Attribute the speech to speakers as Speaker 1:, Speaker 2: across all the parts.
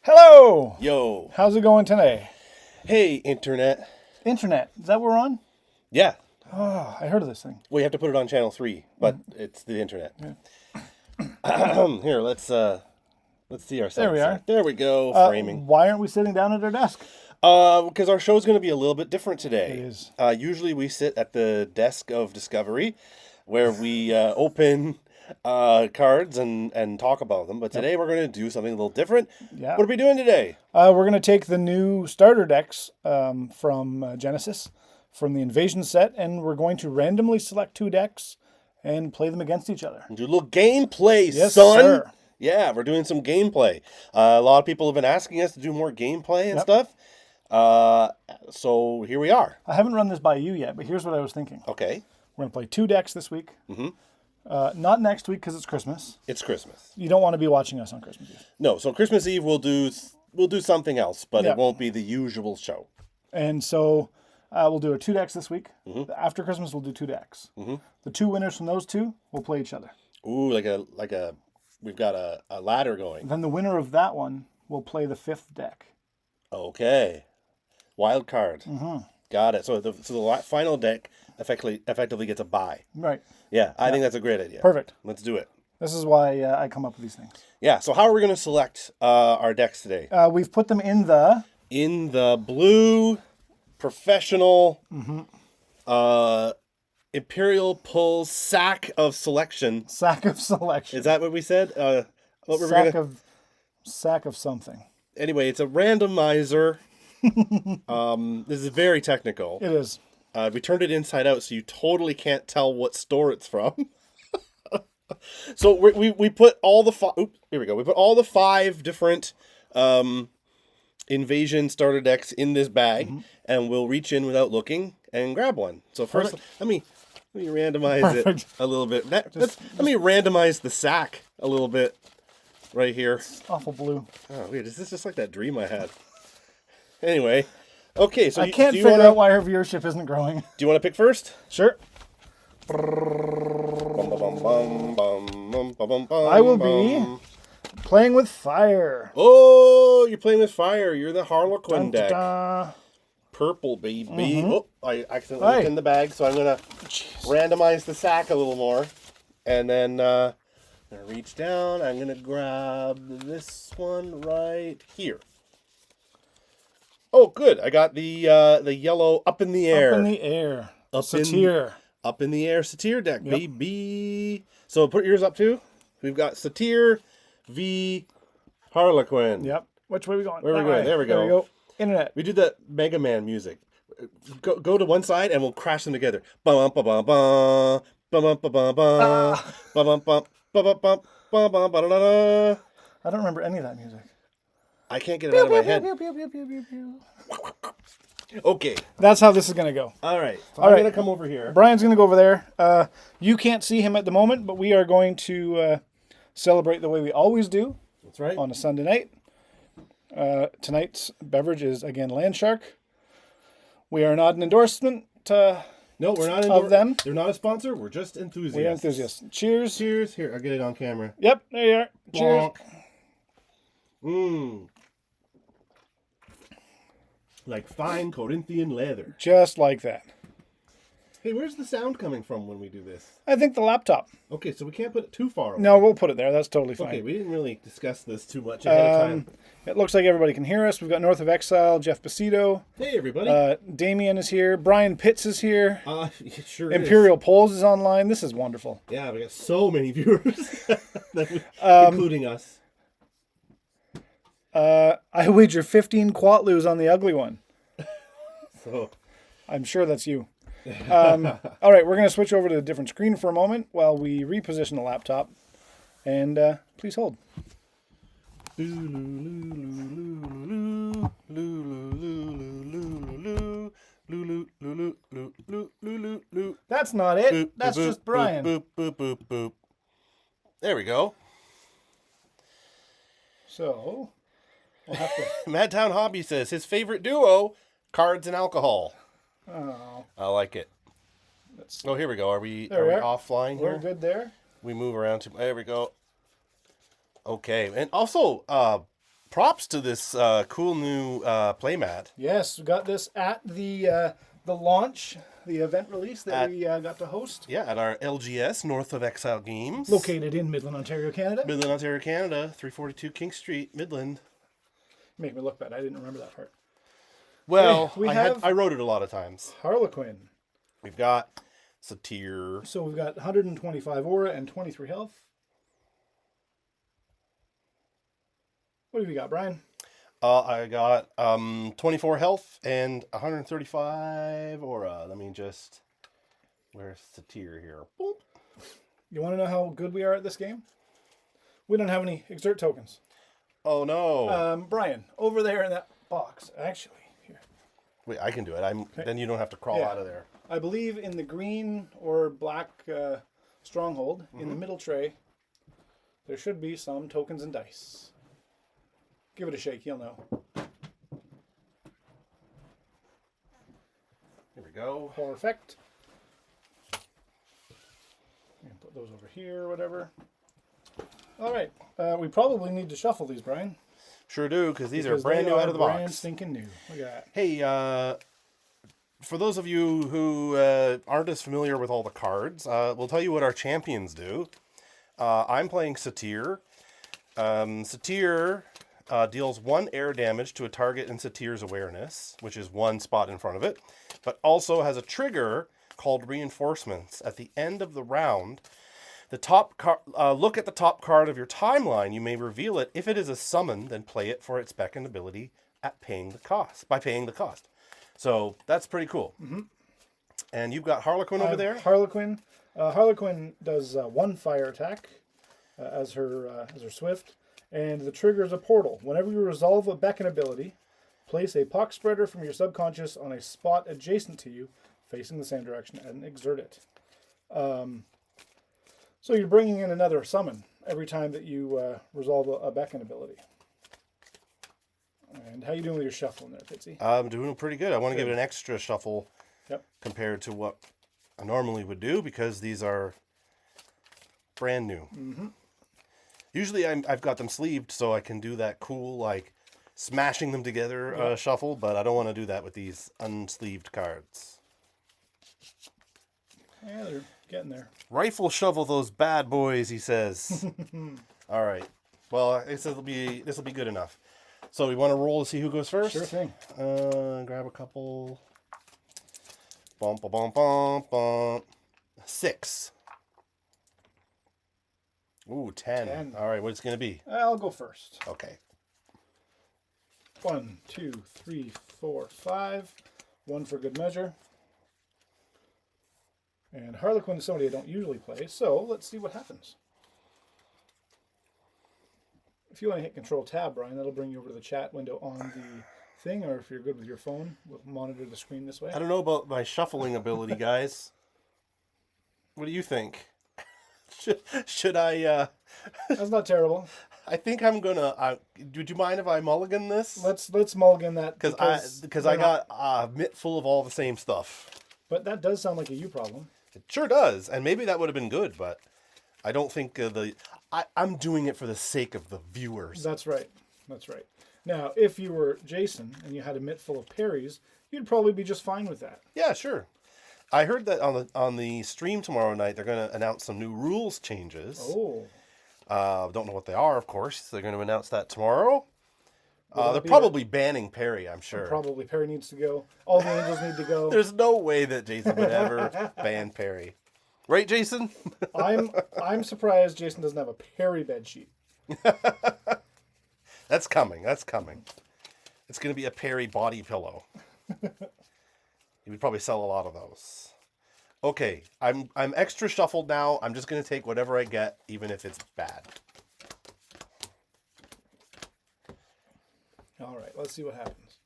Speaker 1: Hello!
Speaker 2: Yo.
Speaker 1: How's it going today?
Speaker 2: Hey, Internet.
Speaker 1: Internet. Is that what we're on?
Speaker 2: Yeah.
Speaker 1: Oh, I heard of this thing.
Speaker 2: We have to put it on channel 3, but it's the Internet. Here, let's see ourselves.
Speaker 1: There we are.
Speaker 2: There we go, framing.
Speaker 1: Why aren't we sitting down at our desk?
Speaker 2: Because our show's going to be a little bit different today.
Speaker 1: It is.
Speaker 2: Usually we sit at the desk of Discovery, where we open cards and talk about them. But today we're going to do something a little different.
Speaker 1: Yeah.
Speaker 2: What are we doing today?
Speaker 1: We're going to take the new starter decks from Genesis, from the Invasion set, and we're going to randomly select 2 decks and play them against each other.
Speaker 2: Do a little gameplay,
Speaker 1: Yes,
Speaker 2: son.
Speaker 1: sir.
Speaker 2: Yeah, we're doing some gameplay. A lot of people have been asking us to do more gameplay and stuff. So here we are.
Speaker 1: I haven't run this by you yet, but here's what I was thinking.
Speaker 2: Okay.
Speaker 1: We're going to play 2 decks this week. Not next week because it's Christmas.
Speaker 2: It's Christmas.
Speaker 1: You don't want to be watching us on Christmas Eve.
Speaker 2: No, so Christmas Eve we'll do something else, but
Speaker 1: Yeah.
Speaker 2: it won't be the usual show.
Speaker 1: And so we'll do 2 decks this week. After Christmas, we'll do 2 decks. The 2 winners from those 2 will play each other.
Speaker 2: Ooh, we've got a ladder going.
Speaker 1: Then the winner of that one will play the 5th deck.
Speaker 2: Okay. Wild card. Got it. So the final deck effectively gets a bye.
Speaker 1: Right.
Speaker 2: Yeah, I think that's a great idea.
Speaker 1: Perfect.
Speaker 2: Let's do it.
Speaker 1: This is why I come up with these things.
Speaker 2: Yeah, so how are we going to select our decks today?
Speaker 1: We've put them in the...
Speaker 2: In the blue professional Imperial Pulls sack of selection.
Speaker 1: Sack of selection.
Speaker 2: Is that what we said?
Speaker 1: Sack of something.
Speaker 2: Anyway, it's a randomizer. This is very technical.
Speaker 1: It is.
Speaker 2: We turned it inside out, so you totally can't tell what store it's from. So we put all the here we go. We put all the 5 different Invasion starter decks in this bag, and we'll reach in without looking and grab one. So first, let me randomize it a little bit. Let me randomize the sack a little bit right here.
Speaker 1: It's awful blue.
Speaker 2: Oh, weird. Is this just like that dream I had? Anyway, okay. So
Speaker 1: I can't figure out why our viewership isn't growing.
Speaker 2: Do you want to pick first?
Speaker 1: Sure. I will be playing with fire.
Speaker 2: Oh, you're playing with fire. You're the Harlequin deck.
Speaker 1: Da.
Speaker 2: Purple, baby. Oh, I accidentally looked in the bag, so I'm going to randomize the sack a little more. And then I'm going to reach down. I'm going to grab this one right here. Oh, good. I got the yellow up in the air.
Speaker 1: Up in the air.
Speaker 2: Satyr. Up in the air Satyr deck, baby. So put yours up too. We've got Satyr v Harlequin.
Speaker 1: Yep. Which way are we going?
Speaker 2: Where are we going? There we go.
Speaker 1: There we go. Internet.
Speaker 2: We do the Mega Man music. Go to one side and we'll crash them together. Bum bum bum bum bum bum bum bum bum bum bum bum bum bum bum.
Speaker 1: I don't remember any of that music.
Speaker 2: I can't get it out of my head. Okay.
Speaker 1: That's how this is going to go.
Speaker 2: All right. So I'm going to come over here.
Speaker 1: Brian's going to go over there. You can't see him at the moment, but we are going to celebrate the way we always do.
Speaker 2: That's right.
Speaker 1: On a Sunday night. Tonight's beverage is, again, Land Shark. We are not an endorsement
Speaker 2: no, we're not
Speaker 1: of them.
Speaker 2: They're not a sponsor. We're just enthusiasts.
Speaker 1: We're enthusiasts. Cheers.
Speaker 2: Cheers. Here, I'll get it on camera.
Speaker 1: Yep, there you are. Cheers.
Speaker 2: Mmm. Like fine Corinthian leather.
Speaker 1: Just like that.
Speaker 2: Hey, where's the sound coming from when we do this?
Speaker 1: I think the laptop.
Speaker 2: Okay, so we can't put it too far away.
Speaker 1: No, we'll put it there. That's totally fine.
Speaker 2: Okay, we didn't really discuss this too much ahead of time.
Speaker 1: It looks like everybody can hear us. We've got North of Exile, Jeff Bacido.
Speaker 2: Hey, everybody.
Speaker 1: Damien is here. Brian Pitts is here.
Speaker 2: It sure
Speaker 1: Imperial Polls is online. This is wonderful.
Speaker 2: Yeah, we got so many viewers, including us.
Speaker 1: I wager 15 Quatloos on the ugly one.
Speaker 2: So,
Speaker 1: I'm sure that's you. All right, we're going to switch over to a different screen for a moment while we reposition the laptop. And please hold. That's not it. That's just Brian.
Speaker 2: There we go.
Speaker 1: So, we'll have to...
Speaker 2: Madtown Hobby says his favorite duo, cards and alcohol.
Speaker 1: Oh.
Speaker 2: I like it. Oh, here we go. Are we offline
Speaker 1: We're
Speaker 2: here?
Speaker 1: good there.
Speaker 2: We move around to... There we go. Okay. And also, props to this cool new playmat.
Speaker 1: Yes, we got this at the launch, the event release that we got to host.
Speaker 2: Yeah, at our LGS, North of Exile Games.
Speaker 1: Located in Midland, Ontario, Canada.
Speaker 2: Midland, Ontario, Canada, 342 King Street, Midland.
Speaker 1: Make me look bad. I didn't remember that part.
Speaker 2: Well,
Speaker 1: Okay,
Speaker 2: I wrote it a lot of times.
Speaker 1: Harlequin.
Speaker 2: We've got Satyr.
Speaker 1: So we've got 125 aura and 23 health. What have you got, Brian?
Speaker 2: I got 24 health and 135 aura. Let me just... Where's Satyr here? Boop.
Speaker 1: You want to know how good we are at this game? We don't have any exert tokens.
Speaker 2: Oh, no.
Speaker 1: Brian, over there in that box. Actually, here.
Speaker 2: Wait, I can do it. Then you don't have to crawl out of there.
Speaker 1: I believe in the green or black stronghold, in the middle tray, there should be some tokens and dice. Give it a shake, you'll know.
Speaker 2: Here we go.
Speaker 1: Perfect. And put those over here, whatever. All right. We probably need to shuffle these, Brian.
Speaker 2: Sure do, because these are brand new out of the box.
Speaker 1: Brand stinking new. Look at that.
Speaker 2: Hey, for those of you who aren't as familiar with all the cards, we'll tell you what our champions do. I'm playing Satyr. Satyr deals 1 air damage to a target in Satyr's awareness, which is 1 spot in front of it, but also has a trigger called Reinforcements. At the end of the round, the top look at the top card of your timeline. You may reveal it. If it is a summon, then play it for its beckoned ability at paying the cost. So that's pretty cool. Mm-hmm. And you've got Harlequin over there.
Speaker 1: Harlequin. Harlequin does 1 fire attack as her swift, and the trigger is a portal. Whenever you resolve a beckon ability, place a pock spreader from your subconscious on a spot adjacent to you, facing the same direction, and exert it. So you're bringing in another summon every time that you resolve a beckon ability. And how you doing with your shuffling there, Fitzy?
Speaker 2: I'm doing pretty good. I want to give it an extra shuffle compared to what I normally would do because these are brand new. Mm-hmm. Usually I've got them sleeved so I can do that cool, like, smashing them together shuffle, but I don't want to do that with these unsleeved cards.
Speaker 1: Yeah, they're getting there.
Speaker 2: Rifle shovel those bad boys, he says. All right. Well, this will be good enough. So we want to roll to see who goes first?
Speaker 1: Sure thing.
Speaker 2: Grab a couple. Bump, bump, bump, bump. 6. Ooh, 10. All right, what's it going to be?
Speaker 1: I'll go first.
Speaker 2: Okay.
Speaker 1: 1, 2, 3, 4, 5. 1 for good measure. And Harlequin is somebody I don't usually play, so let's see what happens. If you want to hit Control-Tab, Brian, that'll bring you over to the chat window on the thing, or if you're good with your phone, we'll monitor the screen this way.
Speaker 2: I don't know about my shuffling ability, guys. What do you think? Should I...
Speaker 1: That's not terrible.
Speaker 2: I think I'm gonna... would you mind if I mulligan this?
Speaker 1: Let's mulligan that.
Speaker 2: Because I got a mitt full of all the same stuff.
Speaker 1: But that does sound like a you problem.
Speaker 2: It sure does. And maybe that would have been good, but I don't think I'm doing it for the sake of the viewers.
Speaker 1: That's right. That's right. Now, if you were Jason and you had a mitt full of parries, you'd probably be just fine with that.
Speaker 2: Yeah, sure. I heard that on the stream tomorrow night, they're going to announce some new rules changes.
Speaker 1: Oh.
Speaker 2: Don't know what they are, of course. They're going to announce that tomorrow. They're probably banning parry, I'm sure.
Speaker 1: Probably. Parry needs to go. All the angels need to go.
Speaker 2: There's no way that Jason would ever ban parry. Right, Jason?
Speaker 1: I'm surprised Jason doesn't have a parry bed sheet.
Speaker 2: That's coming. That's coming. It's going to be a parry body pillow. He would probably sell a lot of those. Okay, I'm extra shuffled now. I'm just going to take whatever I get, even if it's bad.
Speaker 1: All right, let's see what happens.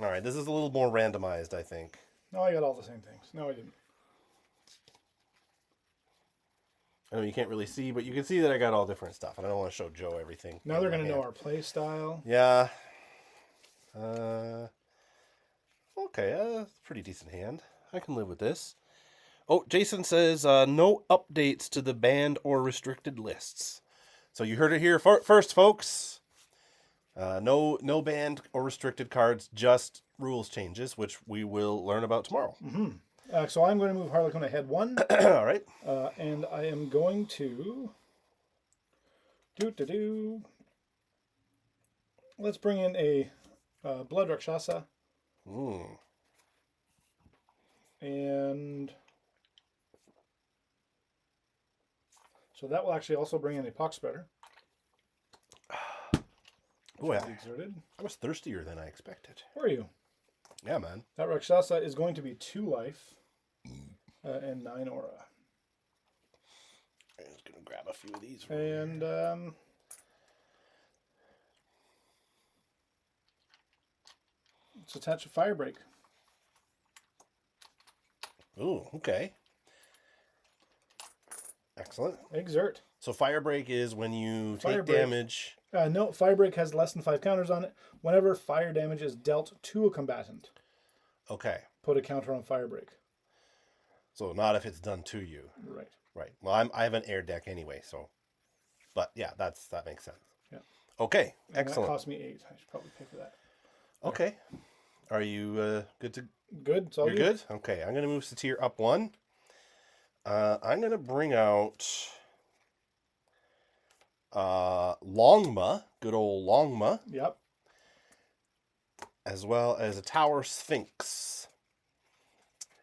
Speaker 2: All right, this is a little more randomized, I think.
Speaker 1: No, I got all the same things. No, I didn't.
Speaker 2: I know you can't really see, but you can see that I got all different stuff. And I don't want to show Joe everything.
Speaker 1: Now they're going to know our play style.
Speaker 2: Yeah. Okay, pretty decent hand. I can live with this. Oh, Jason says no updates to the banned or restricted lists. So you heard it here first, folks. No banned or restricted cards, just rules changes, which we will learn about tomorrow.
Speaker 1: So I'm going to move Harlequin ahead 1.
Speaker 2: All right.
Speaker 1: And I am going to let's bring in a Blood Rakshasa. And so that will actually also bring in a Pox Spreader.
Speaker 2: Boy,
Speaker 1: Exerted.
Speaker 2: I was thirstier than I expected.
Speaker 1: Where are you?
Speaker 2: Yeah, man.
Speaker 1: That Rakshasa is going to be 2 life and 9 aura.
Speaker 2: I'm just going to grab a few of these.
Speaker 1: And let's attach a Firebreak.
Speaker 2: Ooh, okay. Excellent.
Speaker 1: Exert.
Speaker 2: So Firebreak is when you take
Speaker 1: Firebreak.
Speaker 2: damage.
Speaker 1: No, Firebreak has less than 5 counters on it. Whenever fire damage is dealt to a combatant,
Speaker 2: Okay.
Speaker 1: put a counter on Firebreak.
Speaker 2: So not if it's done to you.
Speaker 1: Right.
Speaker 2: Right. Well, I have an air deck anyway, so. But yeah, that makes sense.
Speaker 1: Yeah.
Speaker 2: Okay.
Speaker 1: And
Speaker 2: Excellent.
Speaker 1: that cost me 8. I should probably pay for that.
Speaker 2: Okay. Are you good to?
Speaker 1: Good. It's all
Speaker 2: You're good. Okay. I'm gonna move Satir up 1. I'm gonna bring out Longma, good old Longma,
Speaker 1: Yep.
Speaker 2: as well as a Tower Sphinx.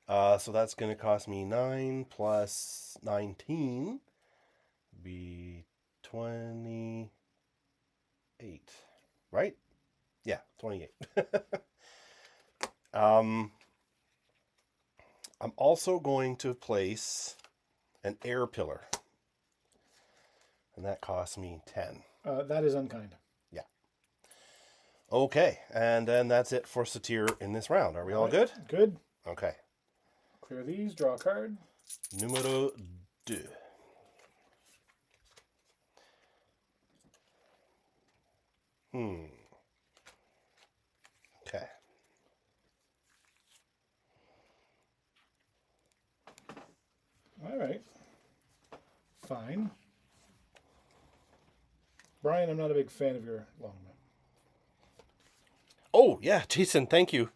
Speaker 2: So that's going to cost me 9 plus 19, be 28, right? Yeah, 28. I'm also going to place an air pillar, and that costs me 10.
Speaker 1: That is unkind.
Speaker 2: Yeah. Okay, and then that's it for Satir in this round. Are we all good?
Speaker 1: Good.
Speaker 2: Okay.
Speaker 1: Clear these. Draw a card.
Speaker 2: Numero 2. Okay.
Speaker 1: All right. Fine. Brian, I'm not a big fan of your Longman.
Speaker 2: Oh, yeah, Jason, thank you.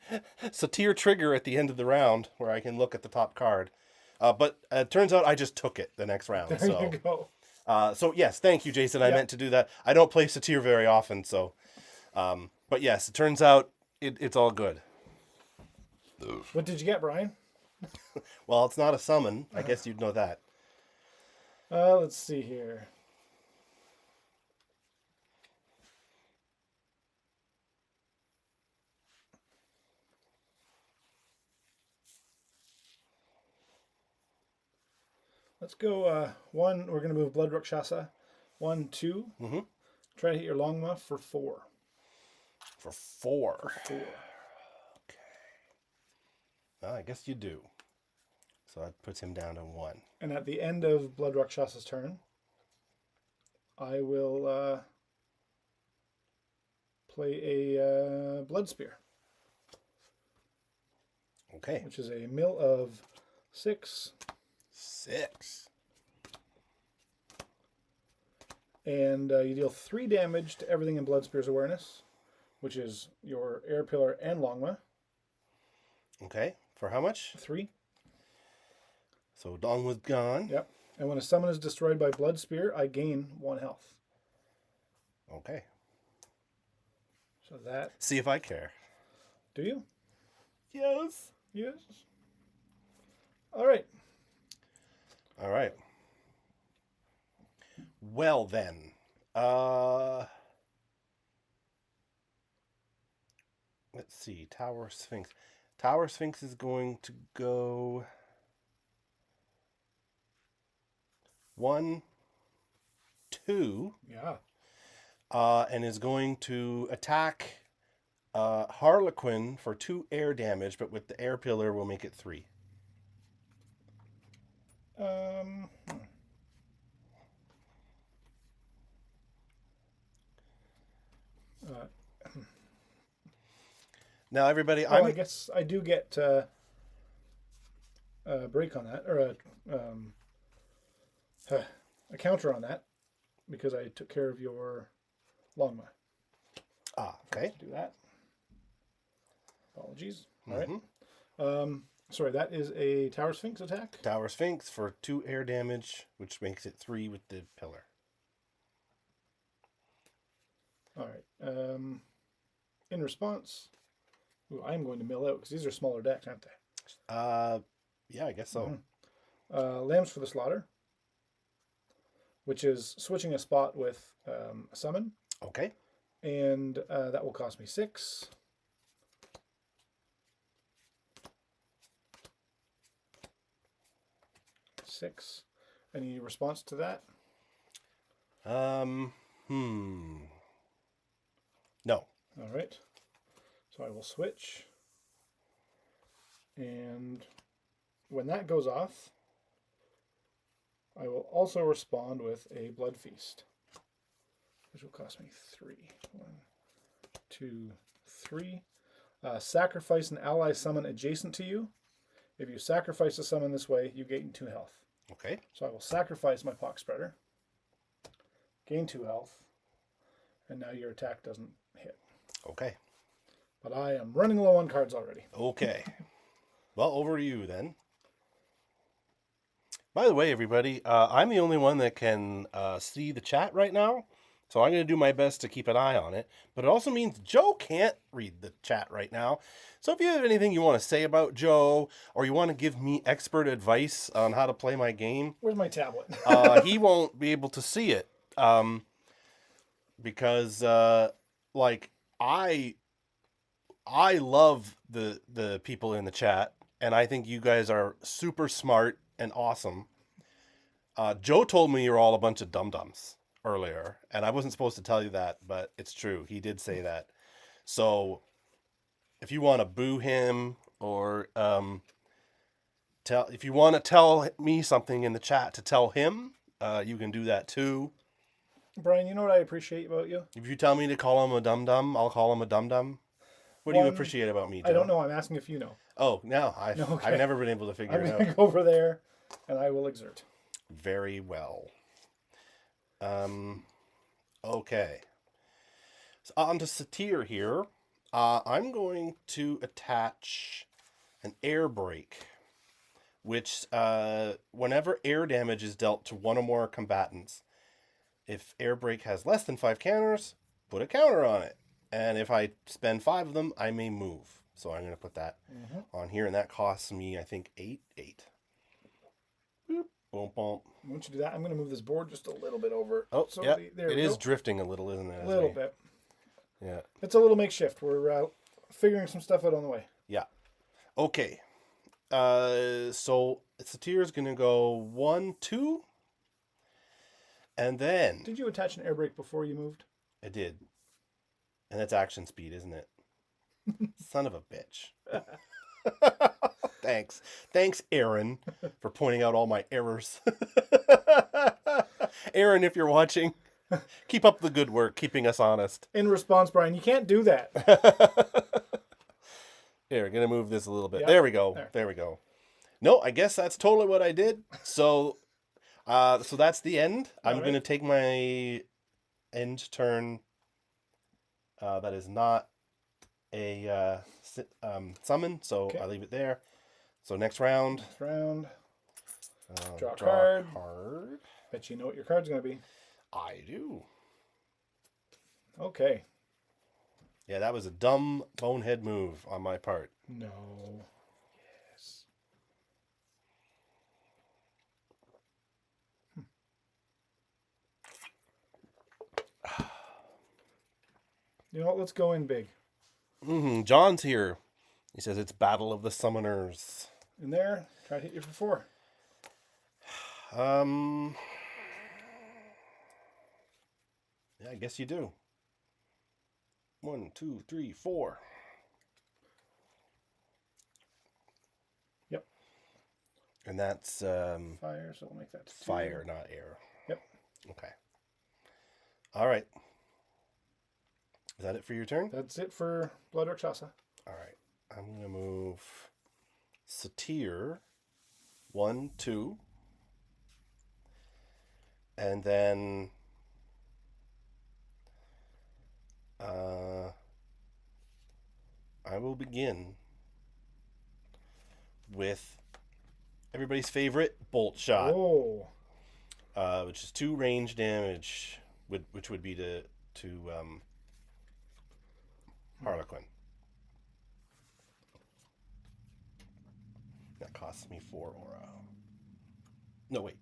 Speaker 2: Satir trigger at the end of the round where I can look at the top card. But it turns out I just took it the next round.
Speaker 1: There
Speaker 2: so.
Speaker 1: you go.
Speaker 2: So, yes, thank you, Jason. I meant to do that. I don't play Satir very often, so. But, yes, it turns out it's all good.
Speaker 1: What did you get, Brian?
Speaker 2: Well, it's not a summon. I guess you'd know that.
Speaker 1: Let's see here. Let's go 1. We're going to move Blood Rakshasa. 1, 2.
Speaker 2: Mm-hmm.
Speaker 1: Try to hit your Longma for 4.
Speaker 2: For 4.
Speaker 1: 4.
Speaker 2: Okay. Well, I guess you do. So that puts him down to 1.
Speaker 1: And at the end of Blood Rakshasa's turn, I will play a Blood Spear.
Speaker 2: Okay.
Speaker 1: Which is a mill of 6.
Speaker 2: 6.
Speaker 1: And you deal 3 damage to everything in Blood Spear's awareness, which is your Air Pillar and Longma.
Speaker 2: Okay. For how much?
Speaker 1: 3.
Speaker 2: So Dong was gone.
Speaker 1: Yep. And when a summon is destroyed by Blood Spear, I gain 1 health.
Speaker 2: Okay.
Speaker 1: So that...
Speaker 2: See if I care.
Speaker 1: Do you?
Speaker 2: Yes.
Speaker 1: Yes. All right.
Speaker 2: All right. Well then, let's see. Tower Sphinx. Tower Sphinx is going to go 1, 2.
Speaker 1: Yeah.
Speaker 2: And is going to attack Harlequin for 2 air damage, but with the air pillar, we'll make it 3. Now, everybody,
Speaker 1: I guess I do get a break on that, or a counter on that, because I took care of your Longma.
Speaker 2: Ah, okay.
Speaker 1: Do that. Apologies. All right. Sorry, that is a Tower Sphinx attack.
Speaker 2: Tower Sphinx for 2 air damage, which makes it 3 with the pillar.
Speaker 1: All right. In response, I'm going to mill out because these are smaller decks, aren't they?
Speaker 2: Yeah, I guess so.
Speaker 1: Lambs for the Slaughter, which is switching a spot with a summon.
Speaker 2: Okay.
Speaker 1: And that will cost me 6. Any response to that?
Speaker 2: No.
Speaker 1: All right. So I will switch. And when that goes off, I will also respond with a Blood Feast, which will cost me 3. 1, 2, 3. Sacrifice an ally summon adjacent to you. If you sacrifice a summon this way, you gain 2 health.
Speaker 2: Okay.
Speaker 1: So I will sacrifice my Pock Spreader, gain 2 health, and now your attack doesn't hit.
Speaker 2: Okay.
Speaker 1: But I am running low on cards already.
Speaker 2: Okay. Well, over to you then. By the way, everybody, I'm the only one that can see the chat right now, so I'm going to do my best to keep an eye on it. But it also means Joe can't read the chat right now. So if you have anything you want to say about Joe, or you want to give me expert advice on how to play my game,
Speaker 1: Where's my tablet?
Speaker 2: he won't be able to see it because, like, I love the people in the chat, and I think you guys are super smart and awesome. Joe told me you're all a bunch of dum-dums earlier, and I wasn't supposed to tell you that, but it's true. He did say that. So if you want to boo him, or if you want to tell me something in the chat to tell him, you can do that too.
Speaker 1: Brian, you know what I appreciate about you?
Speaker 2: If you tell me to call him a dum-dum, I'll call him a dum-dum. What do you appreciate about me, Joe?
Speaker 1: I don't know. I'm asking if you know.
Speaker 2: Oh, no.
Speaker 1: Okay.
Speaker 2: I've never been able to figure
Speaker 1: I'm
Speaker 2: it
Speaker 1: going to
Speaker 2: out.
Speaker 1: go over there, and I will exert.
Speaker 2: Very well. Okay. So on to Satyr here. I'm going to attach an air break, which whenever air damage is dealt to one or more combatants, if air break has less than 5 counters, put a counter on it. And if I spend 5 of them, I may move. So I'm going to put that on here, and that costs me, I think, 8. Boop, boom, boom.
Speaker 1: Once you do that, I'm going to move this board just a little bit over.
Speaker 2: Oh,
Speaker 1: so
Speaker 2: yeah.
Speaker 1: There
Speaker 2: It
Speaker 1: we
Speaker 2: is
Speaker 1: go.
Speaker 2: drifting a little, isn't it?
Speaker 1: A little bit.
Speaker 2: Yeah.
Speaker 1: It's a little makeshift. We're figuring some stuff out on the way.
Speaker 2: Yeah. Okay. So Satyr is going to go 1, 2. And then...
Speaker 1: Did you attach an air brake before you moved?
Speaker 2: I did. And that's action speed, isn't it? Son of a bitch. Thanks. Thanks, Aaron, for pointing out all my errors. Aaron, if you're watching, keep up the good work, keeping us honest.
Speaker 1: In response, Brian, you can't do that.
Speaker 2: Here, we're going to move this a little bit.
Speaker 1: Yep.
Speaker 2: There we go. There we go. No, I guess that's totally what I did. So that's the end. I'm going to take my end turn. That is not a summon, so I leave it there. So next round.
Speaker 1: Draw a
Speaker 2: card.
Speaker 1: Bet you know what your card's going to be.
Speaker 2: I do.
Speaker 1: Okay.
Speaker 2: Yeah, that was a dumb bonehead move on my part.
Speaker 1: No. Yes. You know what? Let's go in big.
Speaker 2: John's here. He says it's Battle of the Summoners.
Speaker 1: In there, try to hit you for 4.
Speaker 2: Yeah, I guess you do. 1, 2, 3, 4.
Speaker 1: Yep.
Speaker 2: And that's
Speaker 1: fire, so we'll make that 2.
Speaker 2: Fire, not air.
Speaker 1: Yep.
Speaker 2: Okay. All right. Is that it for your turn?
Speaker 1: That's it for Blood Rakshasa.
Speaker 2: All right. I'm going to move Satyr 1, 2. And then I will begin with everybody's favorite bolt shot,
Speaker 1: Oh.
Speaker 2: which is 2 range damage, which would be to Harlequin. That costs me 4 aura. No, wait.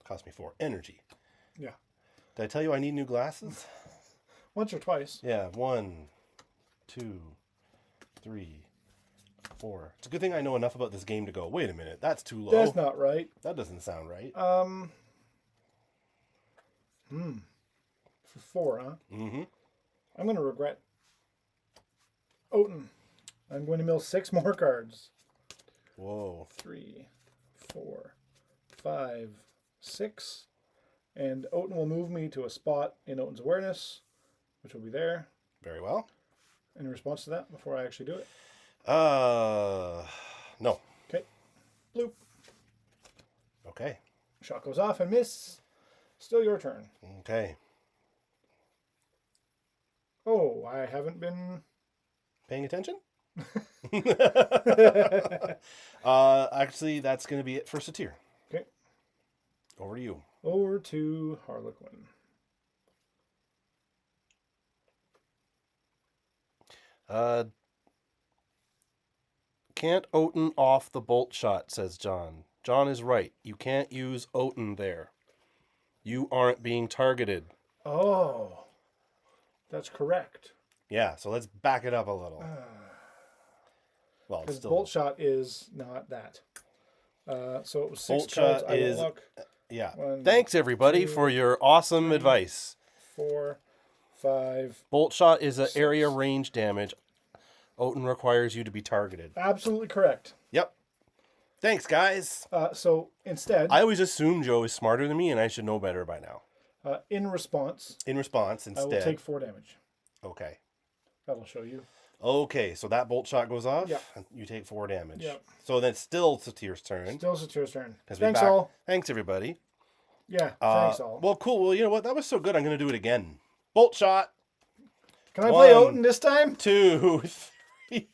Speaker 2: Cost me 4 energy.
Speaker 1: Yeah.
Speaker 2: Did I tell you I need new glasses?
Speaker 1: Once or twice.
Speaker 2: Yeah, 1, 2, 3, 4. It's a good thing I know enough about this game to go, wait a minute, that's too low.
Speaker 1: That's not right.
Speaker 2: That doesn't sound right.
Speaker 1: For 4, huh?
Speaker 2: Mm-hmm.
Speaker 1: I'm going to regret. Oten. I'm going to mill 6 more cards.
Speaker 2: Whoa.
Speaker 1: 3, 4, 5, 6. And Oten will move me to a spot in Oten's awareness, which will be there.
Speaker 2: Very well.
Speaker 1: In response to that, before I actually do it.
Speaker 2: No.
Speaker 1: Okay. Bloop.
Speaker 2: Okay.
Speaker 1: Shot goes off and miss. Still your turn.
Speaker 2: Okay.
Speaker 1: Oh, I haven't been
Speaker 2: Paying attention? Actually, that's going to be it for Satyr.
Speaker 1: Okay.
Speaker 2: Over to you.
Speaker 1: Over to Harlequin.
Speaker 2: Can't Oten off the bolt shot, says John. John is right. You can't use Oten there. You aren't being targeted.
Speaker 1: Oh, that's correct.
Speaker 2: Yeah, so let's back it up a little. Well,
Speaker 1: Because
Speaker 2: still,
Speaker 1: bolt shot is not that. So it was 6
Speaker 2: Bolt
Speaker 1: cards.
Speaker 2: shot
Speaker 1: I will
Speaker 2: is-
Speaker 1: look.
Speaker 2: yeah.
Speaker 1: 1,
Speaker 2: Thanks everybody
Speaker 1: 2,
Speaker 2: for your awesome
Speaker 1: 3.
Speaker 2: advice.
Speaker 1: 4, 5.
Speaker 2: Bolt shot is an
Speaker 1: 6.
Speaker 2: area range damage. Oten requires you to be targeted.
Speaker 1: Absolutely correct.
Speaker 2: Yep. Thanks, guys.
Speaker 1: So instead,
Speaker 2: I always assume Joe is smarter than me, and I should know better by now.
Speaker 1: in response,
Speaker 2: In response,
Speaker 1: I will
Speaker 2: instead.
Speaker 1: take 4 damage.
Speaker 2: Okay.
Speaker 1: That'll show you.
Speaker 2: Okay, so that bolt shot goes off.
Speaker 1: Yeah.
Speaker 2: And you take 4 damage.
Speaker 1: Yeah.
Speaker 2: So then it's still Satyr's turn.
Speaker 1: Still Satyr's turn.
Speaker 2: 'Cause we
Speaker 1: Thanks,
Speaker 2: back-
Speaker 1: all.
Speaker 2: Thanks, everybody.
Speaker 1: Yeah, thanks, all.
Speaker 2: Well, cool. Well, you know what? That was so good. I'm going to do it again. Bolt shot.
Speaker 1: Can I play
Speaker 2: 1,
Speaker 1: Oten this time?
Speaker 2: 2, 3,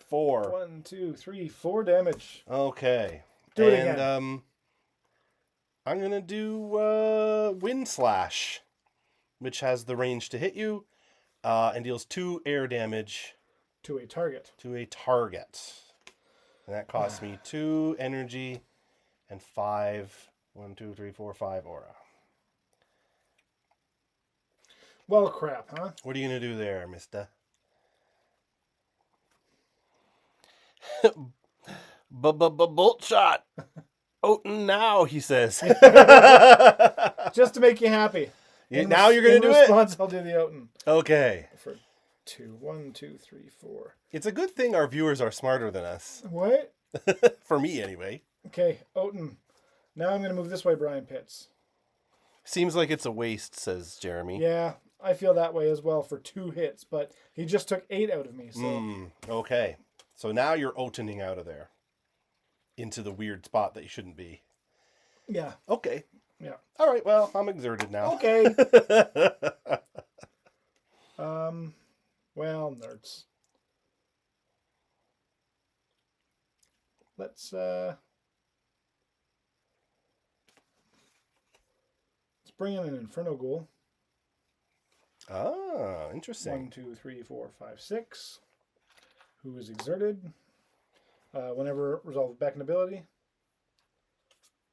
Speaker 2: 4.
Speaker 1: 1, 2, 3, 4 damage.
Speaker 2: Okay.
Speaker 1: Do it
Speaker 2: and,
Speaker 1: again.
Speaker 2: I'm going to do Wind Slash, which has the range to hit you and deals 2 air damage
Speaker 1: To a target.
Speaker 2: to a target. And that costs me 2 energy and 5, 1, 2, 3, 4, 5 aura.
Speaker 1: Well, crap, huh?
Speaker 2: What are you going to do there, mister? Bolt shot. Oten now, he says.
Speaker 1: Just to make you happy.
Speaker 2: Now you're going to do
Speaker 1: In
Speaker 2: it?
Speaker 1: response, I'll do the Oten.
Speaker 2: Okay.
Speaker 1: For 2. 1, 2, 3, 4.
Speaker 2: It's a good thing our viewers are smarter than us.
Speaker 1: What?
Speaker 2: For me, anyway.
Speaker 1: Okay, Oten. Now I'm going to move this way, Brian Pitts.
Speaker 2: Seems like it's a waste, says Jeremy.
Speaker 1: Yeah, I feel that way as well for 2 hits, but he just took 8 out of me, so...
Speaker 2: Okay. So now you're Otening out of there. Into the weird spot that you shouldn't be.
Speaker 1: Yeah,
Speaker 2: Okay.
Speaker 1: yeah.
Speaker 2: All right, well, I'm exerted now.
Speaker 1: Okay. Well, nerds. Let's bring in an Inferno Ghoul.
Speaker 2: Ah, interesting.
Speaker 1: 1, 2, 3, 4, 5, 6. Who is exerted. Whenever resolve back an ability.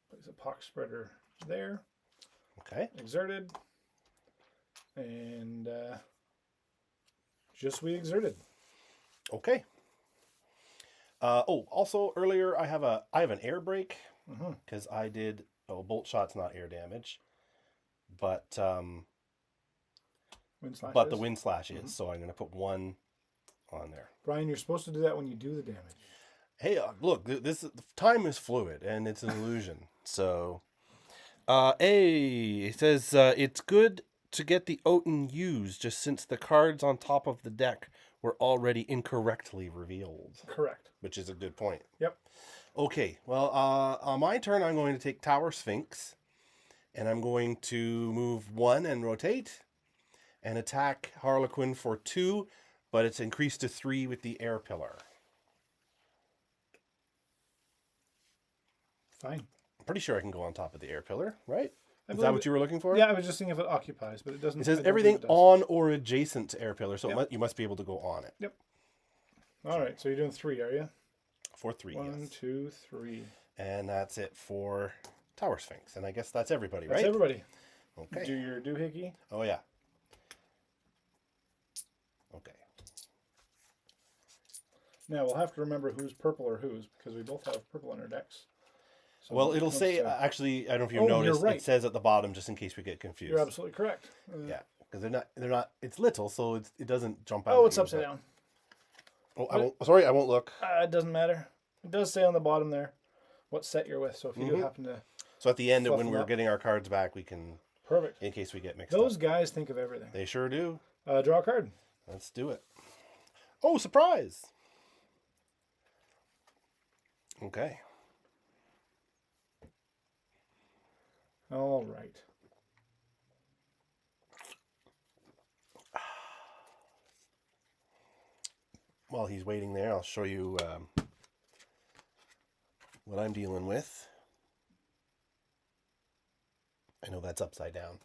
Speaker 1: Place a pox spreader there.
Speaker 2: Okay.
Speaker 1: Exerted. And just we exerted.
Speaker 2: Okay. Also earlier I have an air break because I did. Bolt shot's not air damage, but
Speaker 1: Wind slash
Speaker 2: but the
Speaker 1: is.
Speaker 2: wind slash is. So I'm going to put 1 on there.
Speaker 1: Brian, you're supposed to do that when you do the damage.
Speaker 2: Hey, look, time is fluid and it's an illusion. So, it says it's good to get the Oten used just since the cards on top of the deck were already incorrectly revealed.
Speaker 1: Correct.
Speaker 2: Which is a good point.
Speaker 1: Yep.
Speaker 2: Okay, well, on my turn, I'm going to take Tower Sphinx, and I'm going to move 1 and rotate, and attack Harlequin for 2, but it's increased to 3 with the air pillar.
Speaker 1: Fine.
Speaker 2: I'm pretty sure I can go on top of the air pillar, right?
Speaker 1: I
Speaker 2: Is that
Speaker 1: believe
Speaker 2: what you were looking for?
Speaker 1: Yeah, I was just seeing if it occupies, but it doesn't.
Speaker 2: It says
Speaker 1: I don't
Speaker 2: everything
Speaker 1: believe it does.
Speaker 2: on or adjacent to air pillar, so
Speaker 1: Yep.
Speaker 2: you must be able to go on it.
Speaker 1: Yep. All right, so you're doing 3, are you?
Speaker 2: For 3,
Speaker 1: 1,
Speaker 2: yes.
Speaker 1: 2, 3.
Speaker 2: And that's it for Tower Sphinx. And I guess that's everybody, right?
Speaker 1: That's everybody.
Speaker 2: Okay.
Speaker 1: Do your doohickey.
Speaker 2: Oh, yeah. Okay.
Speaker 1: Now we'll have to remember who's purple or whose, because we both have purple in our decks. So
Speaker 2: Well, it'll
Speaker 1: once,
Speaker 2: say, actually, I don't know if you
Speaker 1: Oh,
Speaker 2: noticed,
Speaker 1: you're right.
Speaker 2: it says at the bottom, just in case we get confused.
Speaker 1: You're absolutely correct.
Speaker 2: Yeah, because they're not, it's little, so it doesn't jump out.
Speaker 1: Oh,
Speaker 2: at
Speaker 1: it's
Speaker 2: you,
Speaker 1: upside
Speaker 2: but-
Speaker 1: down.
Speaker 2: Oh, I won't look.
Speaker 1: It doesn't matter. It does say on the bottom there what set you're with, so if you do happen to...
Speaker 2: So at the end,
Speaker 1: Fluff
Speaker 2: when
Speaker 1: them
Speaker 2: we're
Speaker 1: up.
Speaker 2: getting our cards back, we can,
Speaker 1: Perfect.
Speaker 2: in case we get mixed
Speaker 1: Those
Speaker 2: up.
Speaker 1: guys think of everything.
Speaker 2: They sure do.
Speaker 1: Draw a card.
Speaker 2: Let's do it. Oh, surprise! Okay.
Speaker 1: All right.
Speaker 2: While he's waiting there, I'll show you what I'm dealing with. I know that's upside down.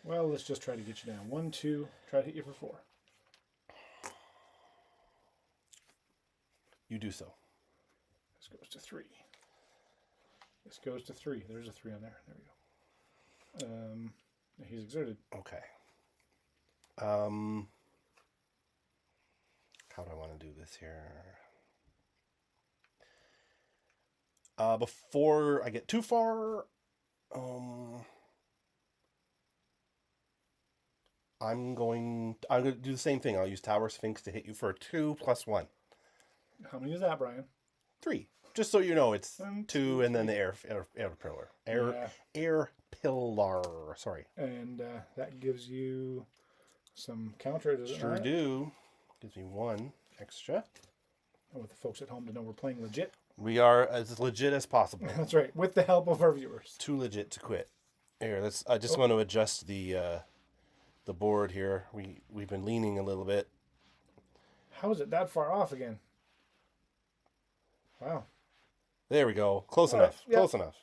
Speaker 1: Well, let's just try to get you down. 1, 2. Try to hit you for 4.
Speaker 2: You do so.
Speaker 1: This goes to 3. This goes to 3. There's a 3 on there. There we go. He's exerted.
Speaker 2: Okay. How do I want to do this here? Before I get too far, I'm going to do the same thing. I'll use Tower Sphinx to hit you for a 2 plus 1.
Speaker 1: How many is that, Brian?
Speaker 2: 3. Just so you know, it's
Speaker 1: 1,
Speaker 2: 2 and then the air pillar. Air pillar. Sorry.
Speaker 1: And that gives you some counter, does it
Speaker 2: Sure
Speaker 1: not?
Speaker 2: do. Gives me 1 extra.
Speaker 1: I want the folks at home to know we're playing legit.
Speaker 2: We are as legit as possible.
Speaker 1: That's right, with the help of our viewers.
Speaker 2: Too legit to quit. Here, I just want to adjust the board here. We've been leaning a little bit.
Speaker 1: How is it that far off again? Wow.
Speaker 2: There we go. Close
Speaker 1: All right,
Speaker 2: enough.
Speaker 1: yeah.
Speaker 2: Close enough.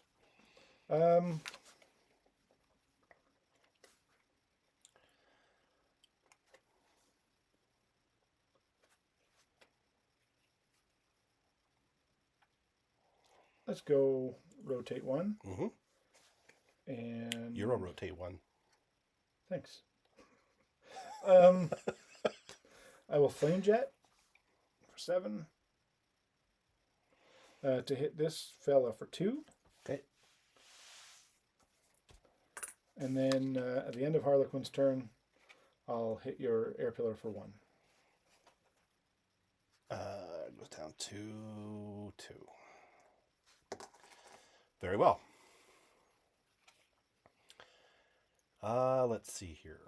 Speaker 1: Let's go rotate 1.
Speaker 2: Mm-hmm.
Speaker 1: And
Speaker 2: Euro rotate 1.
Speaker 1: thanks. I will flame jet for 7. To hit this fella for 2.
Speaker 2: Okay.
Speaker 1: And then at the end of Harlequin's turn, I'll hit your air pillar for 1.
Speaker 2: It goes down to 2. Very well. Let's see here.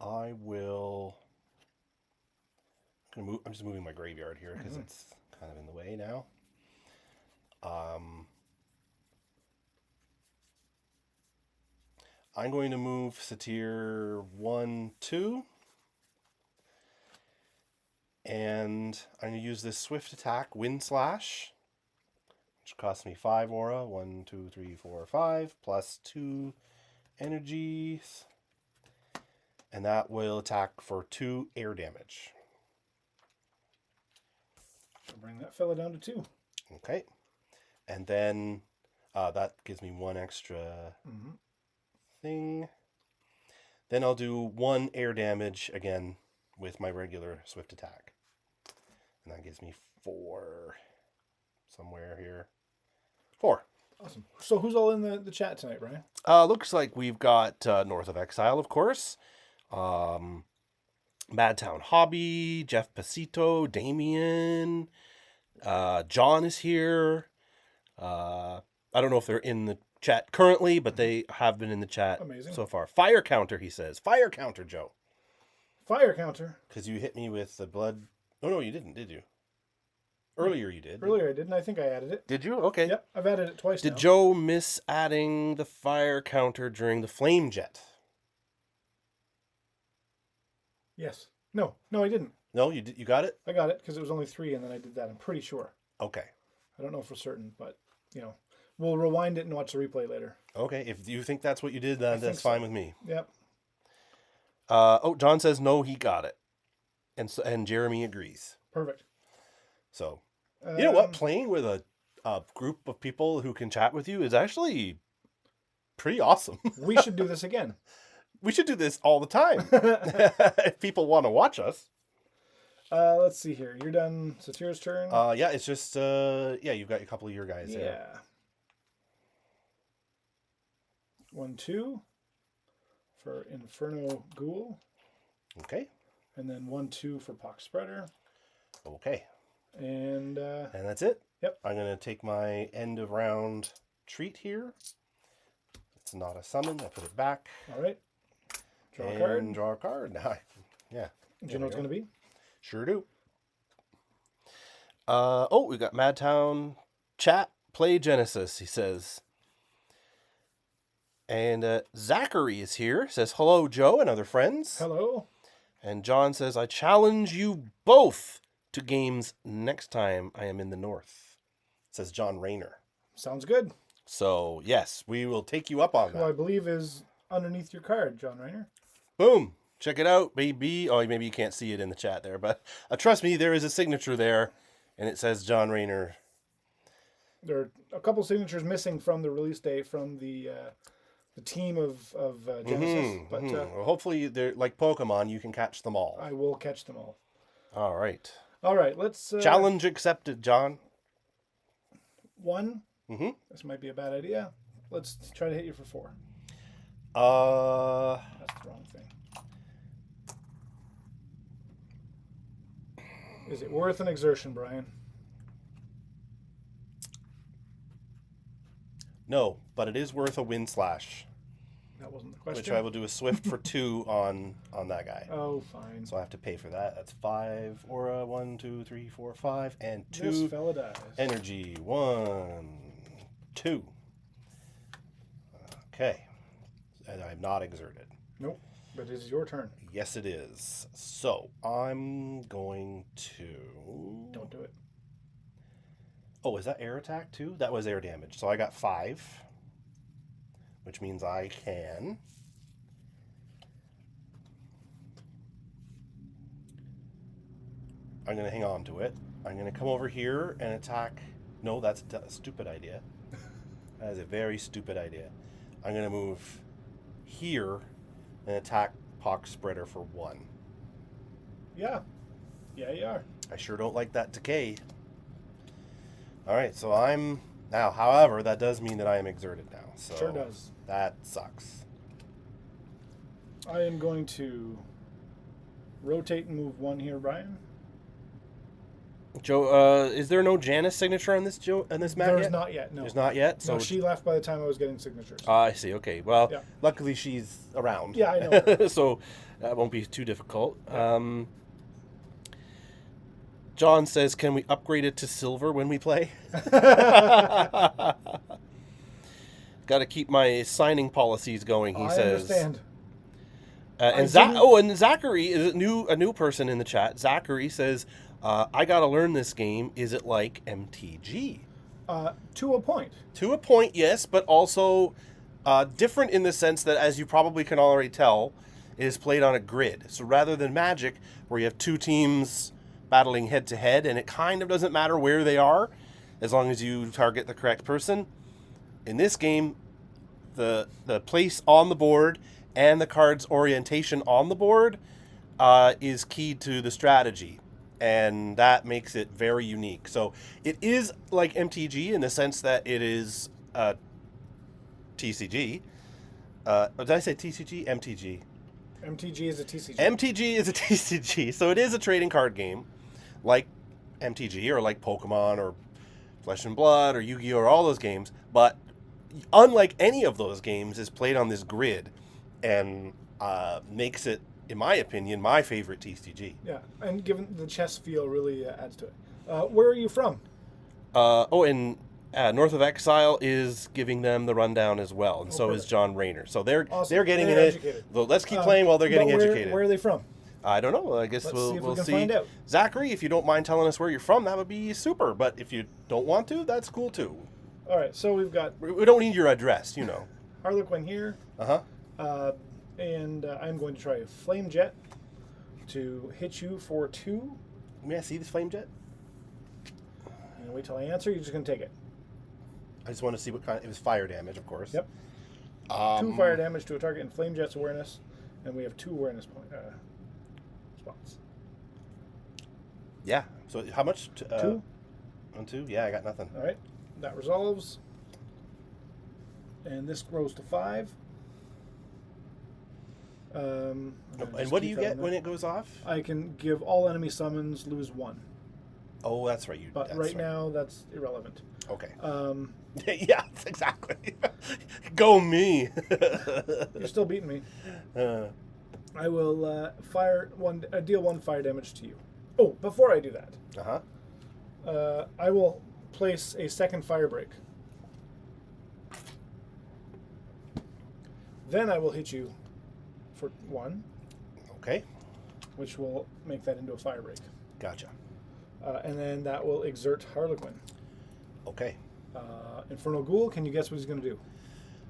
Speaker 2: I will. I'm just moving my graveyard here because it's kind of in the way now. I'm going to move Satyr 1, 2. And I'm going to use this swift attack, Wind Slash, which costs me 5 aura. 1, 2, 3, 4, 5, plus 2 energies. And that will attack for 2 air damage.
Speaker 1: So bring that fella down to 2.
Speaker 2: Okay. And then that gives me 1 extra thing. Then I'll do 1 air damage again with my regular swift attack. And that gives me 4 somewhere here. 4.
Speaker 1: Awesome. So who's all in the chat tonight, Brian?
Speaker 2: Looks like we've got North of Exile, of course. Madtown Hobby, Jeff Pasito, Damien, John is here. I don't know if they're in the chat currently, but they have been in the chat
Speaker 1: Amazing.
Speaker 2: so far. Fire counter, he says. Fire counter, Joe.
Speaker 1: Fire counter.
Speaker 2: Because you hit me with the blood. Oh, no, you didn't, did you? Earlier you did.
Speaker 1: Earlier I didn't. I think I added it.
Speaker 2: Did you? Okay.
Speaker 1: Yep, I've added it twice
Speaker 2: Did
Speaker 1: now.
Speaker 2: Joe miss adding the fire counter during the flame jet?
Speaker 1: Yes. No, I didn't.
Speaker 2: No, you did. You got it?
Speaker 1: I got it because it was only 3 and then I did that. I'm pretty sure.
Speaker 2: Okay.
Speaker 1: I don't know for certain, but, we'll rewind it and watch the replay later.
Speaker 2: Okay. If you think that's what you did, then that's
Speaker 1: so.
Speaker 2: fine with me.
Speaker 1: Yep.
Speaker 2: John says no, he got it. And Jeremy agrees.
Speaker 1: Perfect.
Speaker 2: So, you know what? Playing with a group of people who can chat with you is actually pretty awesome.
Speaker 1: We should do this again.
Speaker 2: We should do this all the time. If people want to watch us.
Speaker 1: Let's see here. You're done. Satira's turn.
Speaker 2: Yeah, it's just you've got a couple of your guys there.
Speaker 1: Yeah. 1, 2 for Inferno Ghoul.
Speaker 2: Okay.
Speaker 1: And then 1, 2 for Pox Spreader.
Speaker 2: Okay.
Speaker 1: And
Speaker 2: that's it.
Speaker 1: Yep.
Speaker 2: I'm gonna take my end of round treat here. It's not a summon. I put it back.
Speaker 1: all right. Draw a card.
Speaker 2: And draw a card. Now, yeah.
Speaker 1: Do you know what it's going to be?
Speaker 2: Sure do. We got Madtown chat play Genesis. He says. And Zachary is here. Says hello, Joe and other friends.
Speaker 1: Hello.
Speaker 2: And John says, I challenge you both to games next time I am in the north. Says John Rayner.
Speaker 1: Sounds good.
Speaker 2: So, yes, we will take you up on
Speaker 1: Who I
Speaker 2: that.
Speaker 1: believe is underneath your card, John Reiner.
Speaker 2: Boom. Check it out, baby. Oh, maybe you can't see it in the chat there, but trust me, there is a signature there, and it says John Rayner.
Speaker 1: There are a couple signatures missing from the release date from the team of Genesis, but
Speaker 2: Well, hopefully, they're like Pokemon, you can catch them all.
Speaker 1: I will catch them all.
Speaker 2: All right.
Speaker 1: All right, let's...
Speaker 2: Challenge accepted, John.
Speaker 1: 1.
Speaker 2: Mm-hmm.
Speaker 1: This might be a bad idea. Let's try to hit you for 4. That's the wrong thing. Is it worth an exertion, Brian?
Speaker 2: No, but it is worth a wind slash,
Speaker 1: That wasn't the question.
Speaker 2: which I will do a swift for 2 on that guy.
Speaker 1: Oh, fine.
Speaker 2: So I have to pay for that. That's 5 aura, 1, 2, 3, 4, 5, and 2
Speaker 1: This fella dies.
Speaker 2: energy. 1, 2. Okay. And I'm not exerted.
Speaker 1: Nope, but it is your turn.
Speaker 2: Yes, it is. So I'm going to.
Speaker 1: Don't do it.
Speaker 2: Oh, is that air attack too? That was air damage. So I got 5, which means I can. I'm going to hang on to it. I'm going to come over here and attack. No, that's a stupid idea. That is a very stupid idea. I'm going to move here and attack Pox Spreader for 1.
Speaker 1: Yeah. Yeah, you are.
Speaker 2: I sure don't like that decay. Alright, so I'm... Now, however, that does mean that I am exerted now. So
Speaker 1: Sure does.
Speaker 2: That sucks.
Speaker 1: I am going to rotate and move 1 here, Brian.
Speaker 2: Joe, is there no Janice signature on this map
Speaker 1: There's
Speaker 2: yet?
Speaker 1: not yet, no.
Speaker 2: There's not yet?
Speaker 1: So she left by the time I was getting signatures.
Speaker 2: I see, okay. Well,
Speaker 1: Yeah.
Speaker 2: luckily she's around.
Speaker 1: Yeah, I know.
Speaker 2: So that won't be too difficult. John says, can we upgrade it to silver when we play? Got to keep my signing policies going, he
Speaker 1: I
Speaker 2: says.
Speaker 1: understand.
Speaker 2: And Zachary is a new person in the chat. Zachary says, I got to learn this game. Is it like MTG?
Speaker 1: To a point.
Speaker 2: To a point, yes, but also different in the sense that, as you probably can already tell, it is played on a grid. So rather than Magic, where you have 2 teams battling head-to-head, and it kind of doesn't matter where they are, as long as you target the correct person. In this game, the place on the board and the card's orientation on the board is key to the strategy, and that makes it very unique. So it is like MTG in the sense that it is TCG. Did I say TCG? MTG.
Speaker 1: MTG is a TCG.
Speaker 2: MTG is a TCG, so it is a trading card game, like MTG or like Pokemon or Flesh and Blood or Yu-Gi-Oh! Or all those games, but unlike any of those games, is played on this grid and makes it, in my opinion, my favorite TCG.
Speaker 1: Yeah, and given the chess feel really adds to it. Where are you from?
Speaker 2: And North of Exile is giving them the rundown as well, and so is
Speaker 1: perfect.
Speaker 2: John Rayner. So they're
Speaker 1: Awesome.
Speaker 2: getting
Speaker 1: They're
Speaker 2: it.
Speaker 1: educated.
Speaker 2: Let's keep playing while they're getting
Speaker 1: But
Speaker 2: educated.
Speaker 1: Where are they from?
Speaker 2: I don't know. I guess
Speaker 1: Let's
Speaker 2: we'll
Speaker 1: see if we can
Speaker 2: see.
Speaker 1: find out.
Speaker 2: Zachary, if you don't mind telling us where you're from, that would be super. But if you don't want to, that's cool too.
Speaker 1: All right, so we've got
Speaker 2: We don't need your address, you know.
Speaker 1: Harlequin here, and I'm going to try a Flame Jet to hit you for 2.
Speaker 2: May I see this flame jet?
Speaker 1: And wait till I answer. You're just going to take it.
Speaker 2: I just want to see what kind. It was fire damage, of course.
Speaker 1: Yep. 2 fire damage to a target in Flame Jet's awareness, and we have 2 awareness spots.
Speaker 2: Yeah. So how much?
Speaker 1: 2.
Speaker 2: On 2? Yeah, I got nothing.
Speaker 1: All right, that resolves, and this grows to 5.
Speaker 2: And what do you get when it goes off?
Speaker 1: I can give all enemy summons lose 1.
Speaker 2: Oh, that's right.
Speaker 1: But
Speaker 2: that's
Speaker 1: right now, that's irrelevant.
Speaker 2: Okay.
Speaker 1: Yeah,
Speaker 2: exactly. Go me.
Speaker 1: You're still beating me.
Speaker 2: Uh,
Speaker 1: I will deal 1 fire damage to you. Oh, before I do that, I will place a second fire break. Then I will hit you for 1.
Speaker 2: Okay.
Speaker 1: Which will make that into a fire break.
Speaker 2: Gotcha.
Speaker 1: And then that will exert Harlequin.
Speaker 2: Okay.
Speaker 1: Infernal Ghoul, can you guess what he's going to do?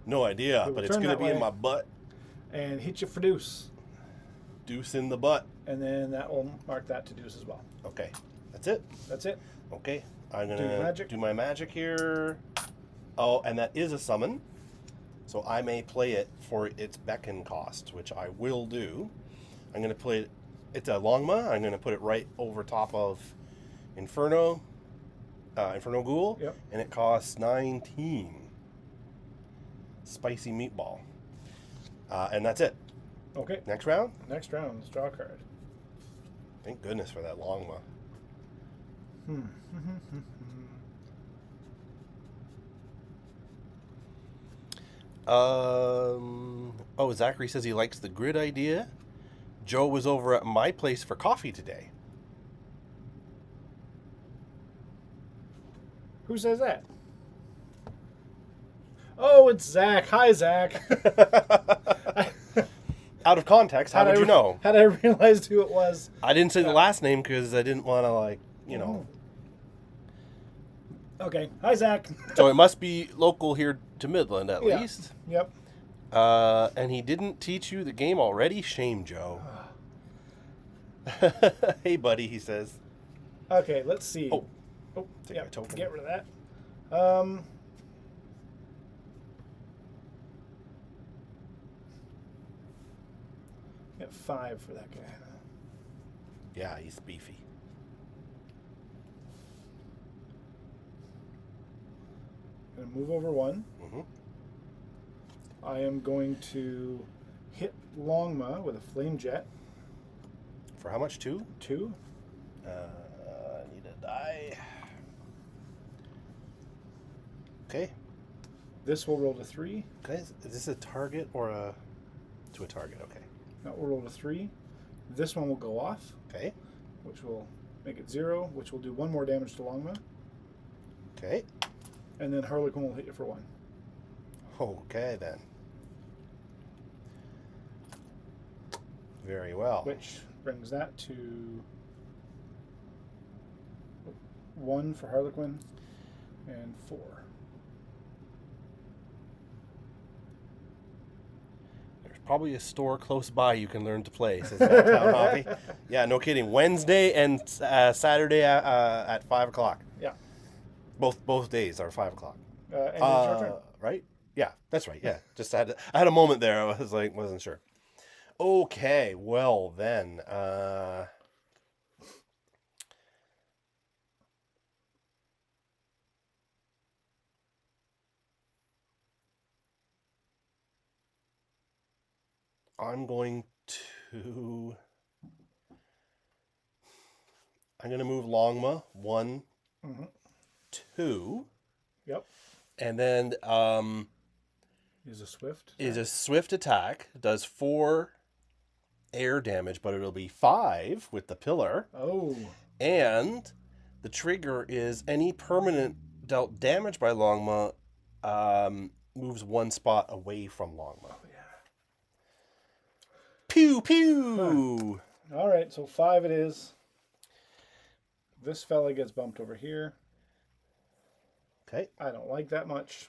Speaker 2: No idea, but it's going to be in my butt.
Speaker 1: And hit you for deuce.
Speaker 2: Deuce in the butt.
Speaker 1: And then that will mark that to deuce as well.
Speaker 2: Okay. That's it?
Speaker 1: That's it.
Speaker 2: Okay. I'm going
Speaker 1: Do your
Speaker 2: to
Speaker 1: magic.
Speaker 2: do my magic here. Oh, and that is a summon. So I may play it for its beckon cost, which I will do. I'm going to play it. It's a Longma. I'm going to put it right over top of Inferno Ghoul.
Speaker 1: Yep.
Speaker 2: And it costs 19. Spicy meatball. And that's it.
Speaker 1: Okay.
Speaker 2: Next round?
Speaker 1: Next round, let's draw a card.
Speaker 2: Thank goodness for that Longma. Zachary says he likes the grid idea. Joe was over at my place for coffee today.
Speaker 1: Who says that? Oh, it's Zach. Hi, Zach.
Speaker 2: Out of context, how would you know?
Speaker 1: Had I realized who it was?
Speaker 2: I didn't say the last name because I didn't want to,
Speaker 1: Okay. Hi, Zach.
Speaker 2: So it must be local here to Midland at least.
Speaker 1: Yep.
Speaker 2: And he didn't teach you the game already? Shame, Joe. Hey, buddy, he says.
Speaker 1: Okay, let's see.
Speaker 2: Oh,
Speaker 1: yeah,
Speaker 2: my token.
Speaker 1: get rid of that. Get 5 for that guy.
Speaker 2: Yeah, he's beefy.
Speaker 1: Gonna move over 1.
Speaker 2: Mm-hmm.
Speaker 1: I am going to hit Longma with a Flame Jet.
Speaker 2: For how much, 2?
Speaker 1: 2.
Speaker 2: I need a die. Okay.
Speaker 1: This will roll to 3.
Speaker 2: Okay. Is this a target or a... To a target, okay.
Speaker 1: That will roll to 3. This one will go off,
Speaker 2: Okay.
Speaker 1: which will make it 0, which will do 1 more damage to Longma.
Speaker 2: Okay.
Speaker 1: And then Harlequin will hit you for 1.
Speaker 2: Okay, then. Very well.
Speaker 1: Which brings that to 1 for Harlequin and 4.
Speaker 2: There's probably a store close by you can learn to play, says Town Hobby. Yeah, no kidding. Wednesday and Saturday at 5 o'clock.
Speaker 1: Yeah.
Speaker 2: Both days are 5 o'clock.
Speaker 1: And it's your turn.
Speaker 2: Right? Yeah, that's right. Yeah. Just I had a moment there. I was like, wasn't sure. Okay, well then. I'm going to I'm going to move Longma 1, 2.
Speaker 1: Yep.
Speaker 2: And then
Speaker 1: Is a swift.
Speaker 2: is a swift attack. Does 4 air damage, but it'll be 5 with the pillar.
Speaker 1: Oh.
Speaker 2: And the trigger is any permanent dealt damage by Longma moves 1 spot away from Longma.
Speaker 1: Oh, yeah.
Speaker 2: Pew, pew!
Speaker 1: Huh. All right, so 5 it is. This fella gets bumped over here.
Speaker 2: Okay.
Speaker 1: I don't like that much.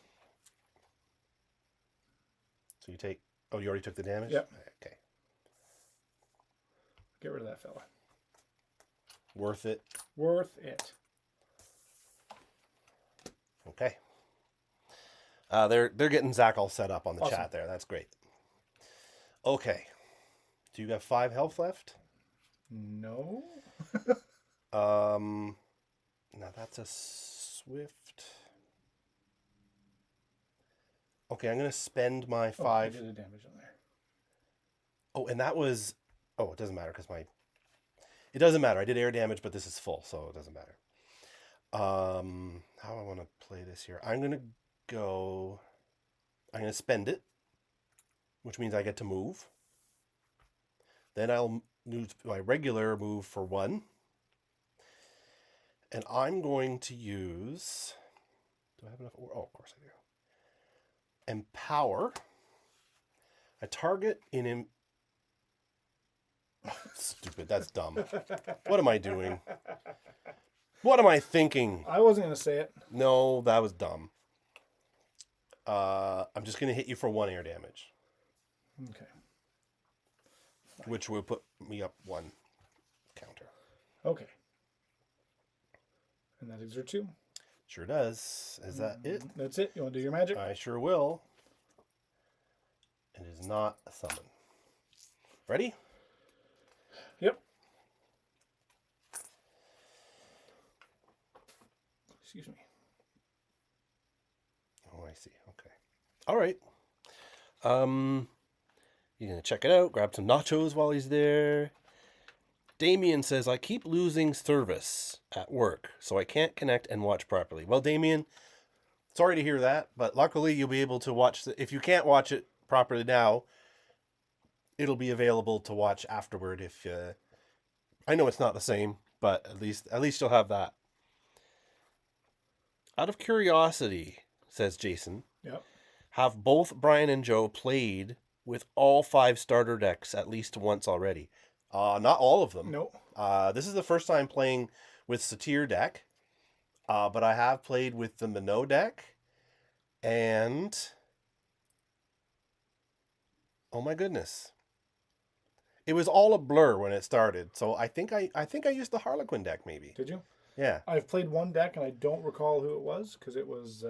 Speaker 2: So you take... Oh, you already took the damage?
Speaker 1: Yep.
Speaker 2: Okay.
Speaker 1: Get rid of that fella.
Speaker 2: Worth it.
Speaker 1: Worth it.
Speaker 2: Okay. They're getting Zach all set up on the
Speaker 1: Awesome.
Speaker 2: chat there. That's great. Okay. Do you have 5 health left?
Speaker 1: No.
Speaker 2: Now that's a swift. Okay, I'm gonna spend my 5.
Speaker 1: I did a damage on there.
Speaker 2: Oh, and that was. Oh, it doesn't matter because my. It doesn't matter. I did air damage, but this is full, so it doesn't matter. How I want to play this here. I'm gonna go. I'm gonna spend it, which means I get to move. Then I'll use my regular move for 1. And I'm going to use... Do I have enough? Oh, of course I do. Empower. A target in... Stupid, that's dumb. What am I doing? What am I thinking?
Speaker 1: I wasn't going to say it.
Speaker 2: No, that was dumb. I'm just going to hit you for 1 air damage.
Speaker 1: Okay.
Speaker 2: Which will put me up 1 counter.
Speaker 1: Okay. And that exerts 2.
Speaker 2: Sure does. Is that it?
Speaker 1: That's it. You want to do your magic?
Speaker 2: I sure will. It is not a summon. Ready?
Speaker 1: Yep. Excuse me.
Speaker 2: Oh, I see. Okay. All right. You're going to check it out, grab some nachos while he's there. Damien says, I keep losing service at work, so I can't connect and watch properly. Well, Damien, sorry to hear that, but luckily you'll be able to watch. If you can't watch it properly now, it'll be available to watch afterward. If I know it's not the same, but at least you'll have that. Out of curiosity, says Jason,
Speaker 1: Yep.
Speaker 2: have both Brian and Joe played with all 5 starter decks at least once already? Not all of them.
Speaker 1: Nope.
Speaker 2: This is the first time playing with Satyr deck, but I have played with the Minnow deck, and oh my goodness, it was all a blur when it started. So I think I used the Harlequin deck maybe.
Speaker 1: Did you?
Speaker 2: Yeah.
Speaker 1: I've played one deck and I don't recall who it was because it was.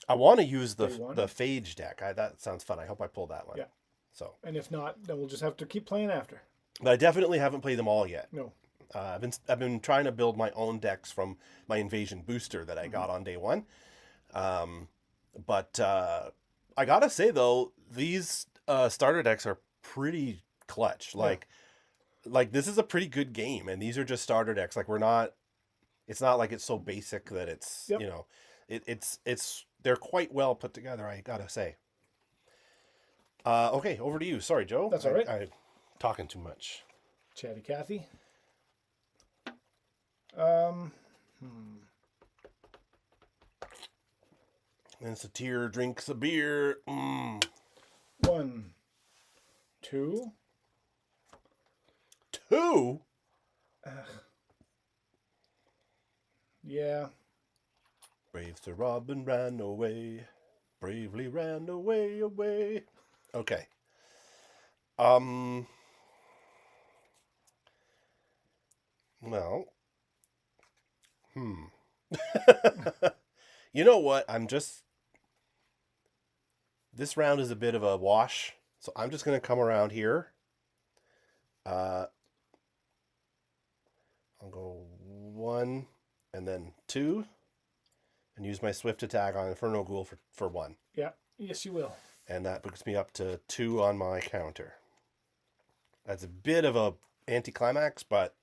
Speaker 2: I want to use the
Speaker 1: Day 1?
Speaker 2: Phage deck. That sounds fun. I hope I pull that one.
Speaker 1: Yeah.
Speaker 2: So.
Speaker 1: And if not, then we'll just have to keep playing after.
Speaker 2: But I definitely haven't played them all yet.
Speaker 1: No.
Speaker 2: I've been trying to build my own decks from my Invasion booster that I got on day 1. But I gotta say though, these starter decks are pretty clutch. Like this is a pretty good game, and these are just starter decks. Like it's not like it's so basic that it's
Speaker 1: Yep.
Speaker 2: you know, it's they're quite well put together. I gotta say. Okay, over to you. Sorry, Joe.
Speaker 1: That's all right.
Speaker 2: I'm talking too much.
Speaker 1: Chatty Cathy.
Speaker 2: And Satyr drinks a beer.
Speaker 1: 1, 2.
Speaker 2: 2?
Speaker 1: Yeah.
Speaker 2: Brave Sir Robin ran away. Bravely ran away. Okay. Well. You know what? This round is a bit of a wash, so I'm just going to come around here. I'll go 1 and then 2 and use my swift attack on Inferno Ghoul for 1.
Speaker 1: Yeah. Yes, you will.
Speaker 2: And that puts me up to 2 on my counter. That's a bit of a anticlimax, but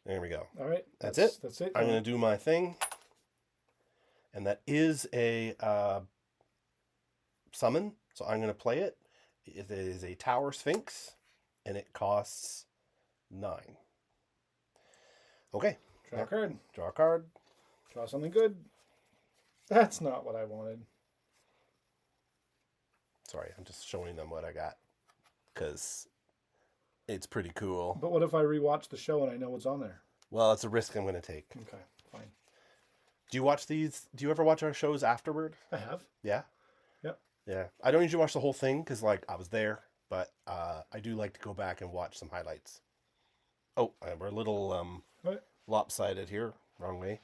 Speaker 2: There we go.
Speaker 1: All right.
Speaker 2: That's it.
Speaker 1: That's it.
Speaker 2: I'm going to do my thing. And that is a summon. So I'm going to play it. It is a Tower Sphinx. And it costs 9. Okay.
Speaker 1: Draw a card.
Speaker 2: Draw a card.
Speaker 1: Draw something good. That's not what I wanted.
Speaker 2: Sorry, I'm just showing them what I got. Because it's pretty cool.
Speaker 1: But what if I rewatch the show and I know what's on there?
Speaker 2: Well, it's a risk I'm going to take.
Speaker 1: Okay, fine.
Speaker 2: Do you watch these? Do you ever watch our shows afterward?
Speaker 1: I have.
Speaker 2: Yeah?
Speaker 1: Yep.
Speaker 2: Yeah. I don't usually watch the whole thing because, like, I was there. But I do like to go back and watch some highlights. Oh, we're a little lopsided here. Wrong way.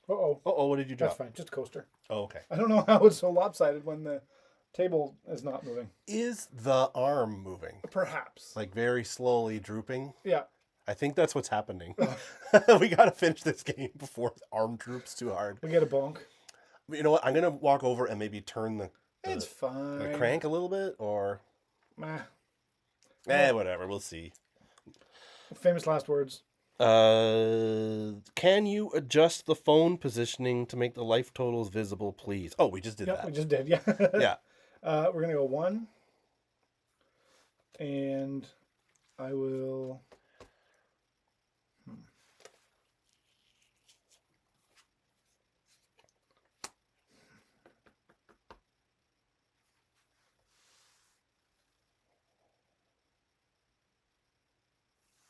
Speaker 1: Uh-oh.
Speaker 2: Uh-oh, what did you drop?
Speaker 1: That's fine. Just a coaster.
Speaker 2: Oh, okay.
Speaker 1: I don't know how it's so lopsided when the table is not moving.
Speaker 2: Is the arm moving?
Speaker 1: Perhaps.
Speaker 2: Like very slowly drooping?
Speaker 1: Yeah.
Speaker 2: I think that's what's happening. We got to finish this game before the arm droops too hard.
Speaker 1: We get a bonk.
Speaker 2: You know what? I'm going to walk over and maybe turn the
Speaker 1: It's fine.
Speaker 2: the crank a little bit or...
Speaker 1: Meh.
Speaker 2: Whatever. We'll see.
Speaker 1: Famous last words.
Speaker 2: Can you adjust the phone positioning to make the life totals visible, please? Oh, we just did that.
Speaker 1: We just did, yeah.
Speaker 2: Yeah.
Speaker 1: We're going to go 1. And I will...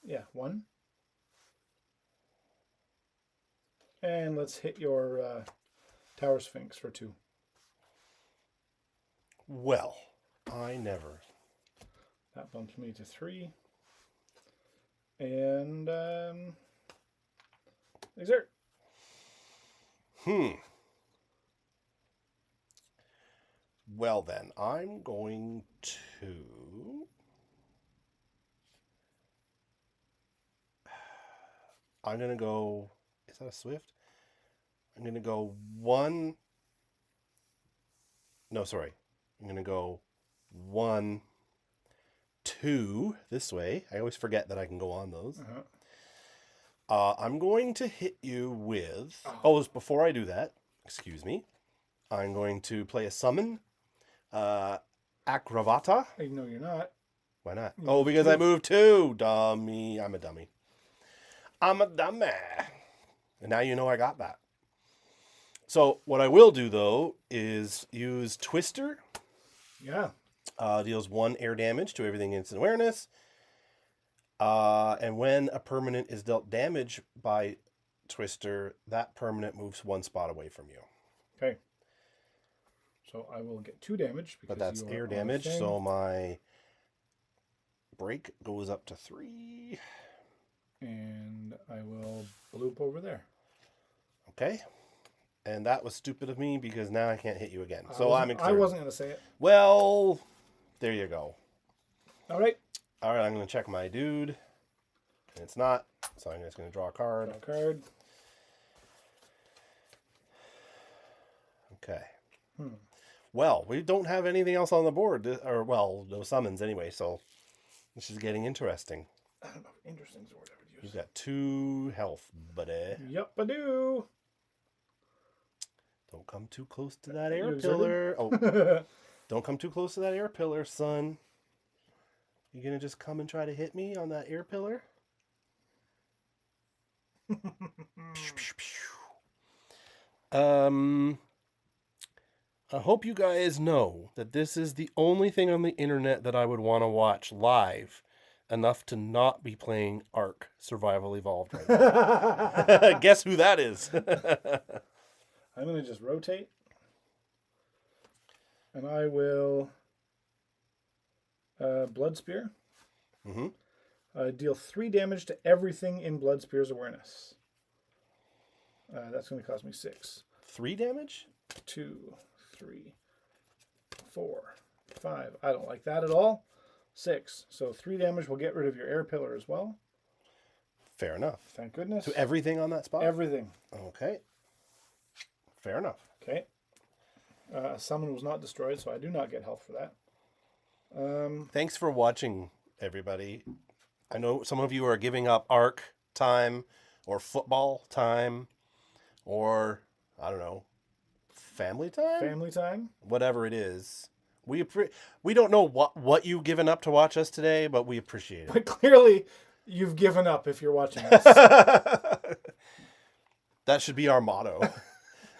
Speaker 1: Yeah, 1. And let's hit your Tower Sphinx for 2.
Speaker 2: Well, I never.
Speaker 1: That bumps me to 3. And exert.
Speaker 2: Well then, I'm going to... I'm going to go... Is that a Swift? I'm going to go 1... No, sorry. I'm going to go 1, 2 this way. I always forget that I can go on those. I'm going to hit you with... before I do that, excuse me, I'm going to play a summon. Akravata.
Speaker 1: No, you're not.
Speaker 2: Why not? Oh, because I moved 2. Dummy. I'm a dummy. I'm a dummy. And now you know I got that. So what I will do, though, is use Twister.
Speaker 1: Yeah.
Speaker 2: Deals 1 air damage to everything in its awareness. And when a permanent is dealt damage by Twister, that permanent moves 1 spot away from you.
Speaker 1: Okay. So I will get 2 damage.
Speaker 2: But that's air damage, so my break goes up to 3.
Speaker 1: And I will bloop over there.
Speaker 2: Okay. And that was stupid of me because now I can't hit you again. So I'm excited.
Speaker 1: I wasn't going to say it.
Speaker 2: Well, there you go.
Speaker 1: All right.
Speaker 2: All right, I'm going to check my dude. And it's not. So I'm just going to draw a card.
Speaker 1: Draw a card.
Speaker 2: Okay. Well, we don't have anything else on the board. Or, well, no summons anyway. So this is getting interesting.
Speaker 1: I don't know if interesting is the word I would use.
Speaker 2: You've got 2 health, buddy.
Speaker 1: Yep, I do.
Speaker 2: Don't come too close to that air pillar. Oh, don't come too close to that air pillar, son. You gonna just come and try to hit me on that air pillar? I hope you guys know that this is the only thing on the internet that I would want to watch live enough to not be playing Ark Survival Evolved right now. Guess who that is?
Speaker 1: I'm going to just rotate. And I will Blood Spear. Deal 3 damage to everything in Blood Spear's awareness. That's going to cost me 6.
Speaker 2: 3 damage?
Speaker 1: 2, 3, 4, 5. I don't like that at all. 6. So 3 damage will get rid of your air pillar as well.
Speaker 2: Fair enough.
Speaker 1: Thank goodness.
Speaker 2: To everything on that spot?
Speaker 1: Everything.
Speaker 2: Okay. Fair enough.
Speaker 1: Okay. Summon was not destroyed, so I do not get health for that.
Speaker 2: Thanks for watching, everybody. I know some of you are giving up ARC time or football time or, I don't know, family time?
Speaker 1: Family time?
Speaker 2: Whatever it is. We don't know what you've given up to watch us today, but we appreciate it.
Speaker 1: But clearly, you've given up if you're watching this.
Speaker 2: That should be our motto.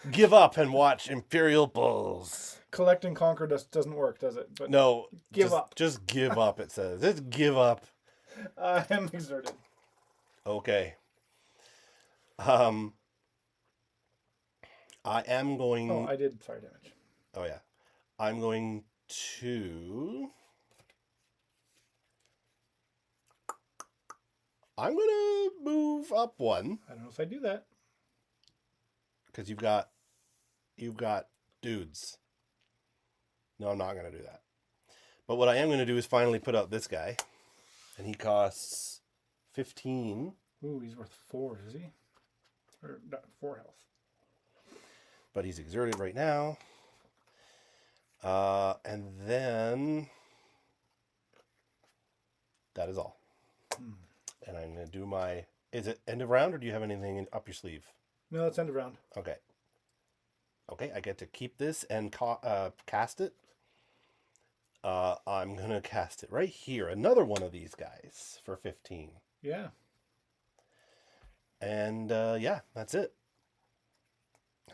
Speaker 2: Give up and watch Imperial Bulls.
Speaker 1: Collect and conquer doesn't work, does it? But
Speaker 2: No.
Speaker 1: Give up.
Speaker 2: Just give up, it says. Just give up.
Speaker 1: I am exerted.
Speaker 2: Okay. I am going...
Speaker 1: Oh, I did fire damage.
Speaker 2: Oh, yeah. I'm going to... I'm going to move up one.
Speaker 1: I don't know if I do that.
Speaker 2: Because you've got dudes. No, I'm not going to do that. But what I am going to do is finally put out this guy. And he costs 15.
Speaker 1: Ooh, he's worth 4, is he? Or not, 4 health.
Speaker 2: But he's exerted right now. And then... that is all. And I'm going to do my... Is it end of round, or do you have anything up your sleeve?
Speaker 1: No, it's end of round.
Speaker 2: Okay. Okay, I get to keep this and cast it. I'm going to cast it right here. Another one of these guys for 15.
Speaker 1: Yeah.
Speaker 2: And, yeah, that's it.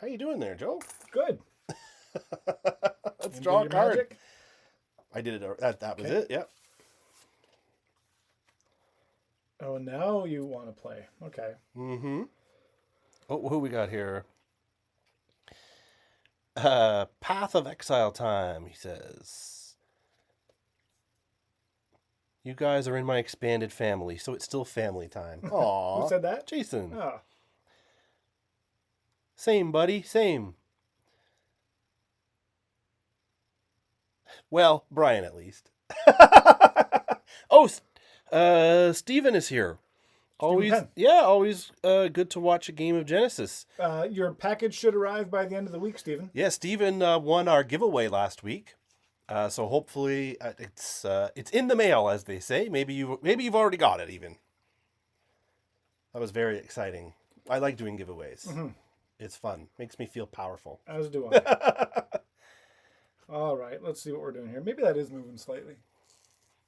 Speaker 2: How you doing there, Joe?
Speaker 1: Good.
Speaker 2: Let's
Speaker 1: And
Speaker 2: draw
Speaker 1: do
Speaker 2: a
Speaker 1: your
Speaker 2: card.
Speaker 1: magic?
Speaker 2: I did it. That was
Speaker 1: Okay.
Speaker 2: it, yep.
Speaker 1: Oh, now you want to play. Okay.
Speaker 2: Mm-hmm. Oh, who we got here? Path of Exile time, he says. You guys are in my expanded family, so it's still family time. Aww.
Speaker 1: Who said that?
Speaker 2: Jason.
Speaker 1: Ah.
Speaker 2: Same, buddy. Same. Well, Brian, at least. Steven is here. Always,
Speaker 1: Penn.
Speaker 2: yeah, always good to watch a game of Genesis.
Speaker 1: Your package should arrive by the end of the week, Stephen.
Speaker 2: Yeah, Steven won our giveaway last week. So hopefully it's in the mail, as they say. Maybe you've already got it even. That was very exciting. I like doing giveaways. Mm-hmm. It's fun. Makes me feel powerful.
Speaker 1: As do I. All right, let's see what we're doing here. Maybe that is moving slightly.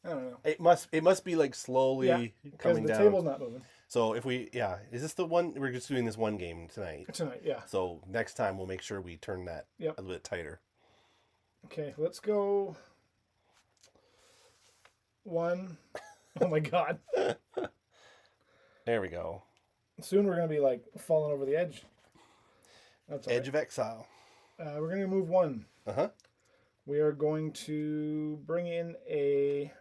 Speaker 1: I don't know.
Speaker 2: It must be like slowly coming
Speaker 1: the
Speaker 2: down.
Speaker 1: table's not moving.
Speaker 2: So is this the one? We're just doing this one game tonight.
Speaker 1: Tonight, yeah.
Speaker 2: So next time we'll make sure we turn that a little bit tighter.
Speaker 1: Okay, let's go. 1. Oh my God.
Speaker 2: There we go.
Speaker 1: Soon we're gonna be like falling over the edge. That's all
Speaker 2: Edge of Exile.
Speaker 1: We're gonna move 1.
Speaker 2: Uh-huh.
Speaker 1: We are going to bring in a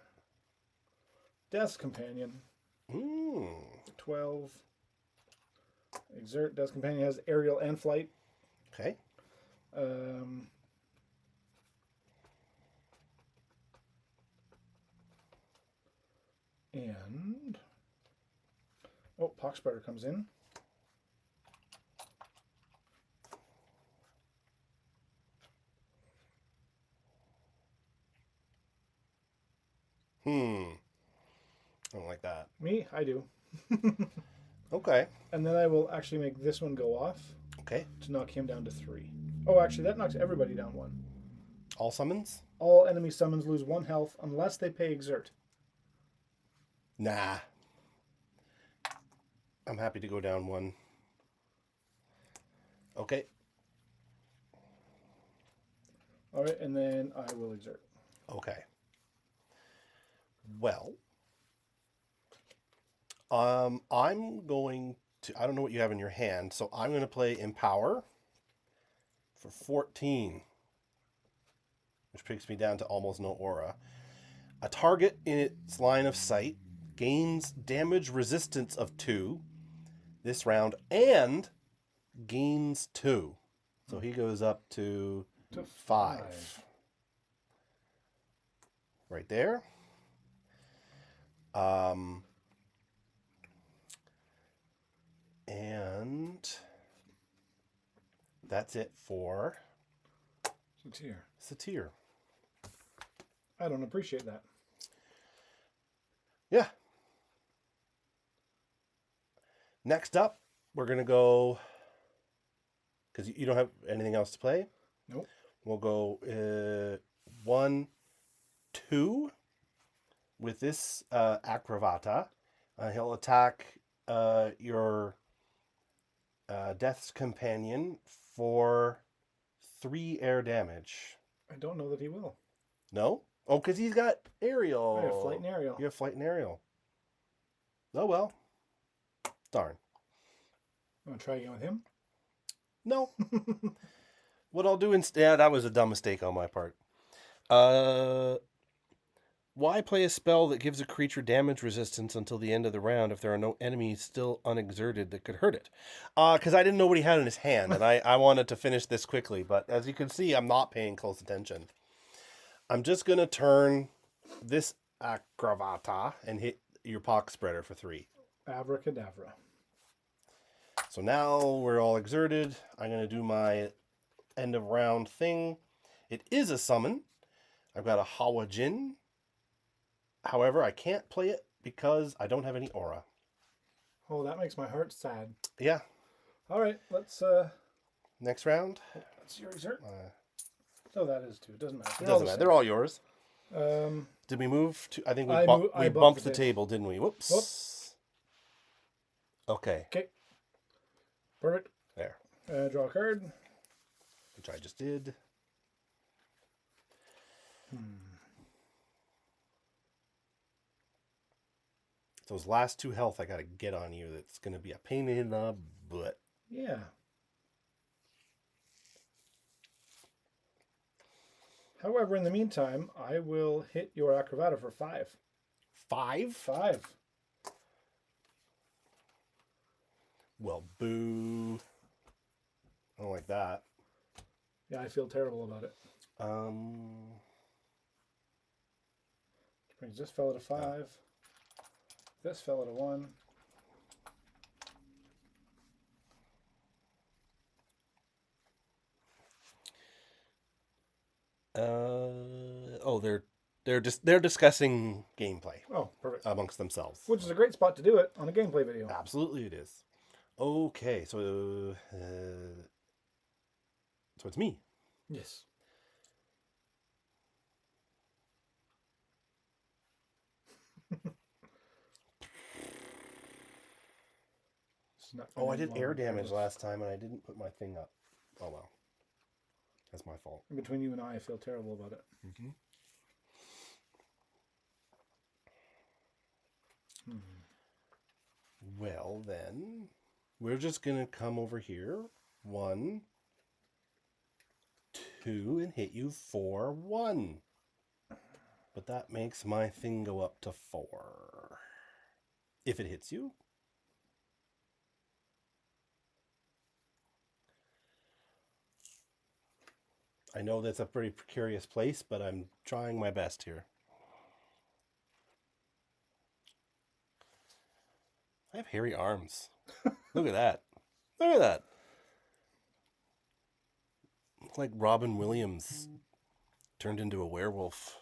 Speaker 1: Death's Companion. 12. Exert. Death's Companion has aerial and flight.
Speaker 2: Okay.
Speaker 1: And Poxspreader comes in.
Speaker 2: I don't like that.
Speaker 1: Me? I do.
Speaker 2: Okay.
Speaker 1: And then I will actually make this one go off.
Speaker 2: Okay.
Speaker 1: To knock him down to 3. Oh, actually, that knocks everybody down 1.
Speaker 2: All summons?
Speaker 1: All enemy summons lose 1 health unless they pay Exert.
Speaker 2: Nah. I'm happy to go down 1. Okay.
Speaker 1: All right, and then I will Exert.
Speaker 2: Okay. Well, I'm going to, I don't know what you have in your hand, so I'm going to play Empower for 14, which takes me down to almost no aura. A target in its line of sight gains damage resistance of 2 this round and gains 2. So he goes up to 5. Right there. And that's it for Satyr.
Speaker 1: I don't appreciate that.
Speaker 2: Yeah. Next up, we're going to go, because you don't have anything else to play.
Speaker 1: Nope.
Speaker 2: We'll go 1, 2 with this Acrovata. He'll attack your Death's Companion for 3 air damage.
Speaker 1: I don't know that he will.
Speaker 2: No? Oh, because he's got aerial.
Speaker 1: I have flight and aerial.
Speaker 2: You have flight and aerial. Oh, well. Darn.
Speaker 1: I'm going to try again with him.
Speaker 2: No. What I'll do instead... Yeah, that was a dumb mistake on my part. Why play a spell that gives a creature damage resistance until the end of the round if there are no enemies still unexerted that could hurt it? Because I didn't know what he had in his hand, and I wanted to finish this quickly. But as you can see, I'm not paying close attention. I'm just going to turn this Acrovata and hit your Pox Spreader for 3.
Speaker 1: Abracadabra.
Speaker 2: So now we're all exerted. I'm going to do my end of round thing. It is a summon. I've got a Hawajin. However, I can't play it because I don't have any aura.
Speaker 1: Oh, that makes my heart sad.
Speaker 2: Yeah.
Speaker 1: All right, let's...
Speaker 2: Next round.
Speaker 1: That's your exert. Oh, that is too. It doesn't matter.
Speaker 2: It doesn't matter. They're all yours.
Speaker 1: Um,
Speaker 2: Did we move to... I think we,
Speaker 1: I
Speaker 2: bumped the table, didn't we? Whoops.
Speaker 1: Whoops.
Speaker 2: Okay.
Speaker 1: Okay. Perfect.
Speaker 2: There.
Speaker 1: Draw a card.
Speaker 2: Which I just did. Those last 2 health I got to get on you. That's going to be a pain in the butt.
Speaker 1: Yeah. However, in the meantime, I will hit your Acrovata for 5.
Speaker 2: 5?
Speaker 1: 5.
Speaker 2: Well, boo. I don't like that.
Speaker 1: Yeah, I feel terrible about it. Brings this fella to 5. This fella to 1.
Speaker 2: They're discussing gameplay.
Speaker 1: Oh, perfect.
Speaker 2: Amongst themselves.
Speaker 1: Which is a great spot to do it on a gameplay video.
Speaker 2: Absolutely, it is. Okay, so it's me.
Speaker 1: Yes.
Speaker 2: Oh, I did air damage last time, and I didn't put my thing up. Oh, well. That's my fault.
Speaker 1: Between you and I feel terrible about it.
Speaker 2: Mm-hmm. Well, then, we're just going to come over here. 1, 2, and hit you for 1. But that makes my thing go up to 4. If it hits you. I know that's a pretty precarious place, but I'm trying my best here. I have hairy arms. Look at that. Look at that. It's like Robin Williams turned into a werewolf.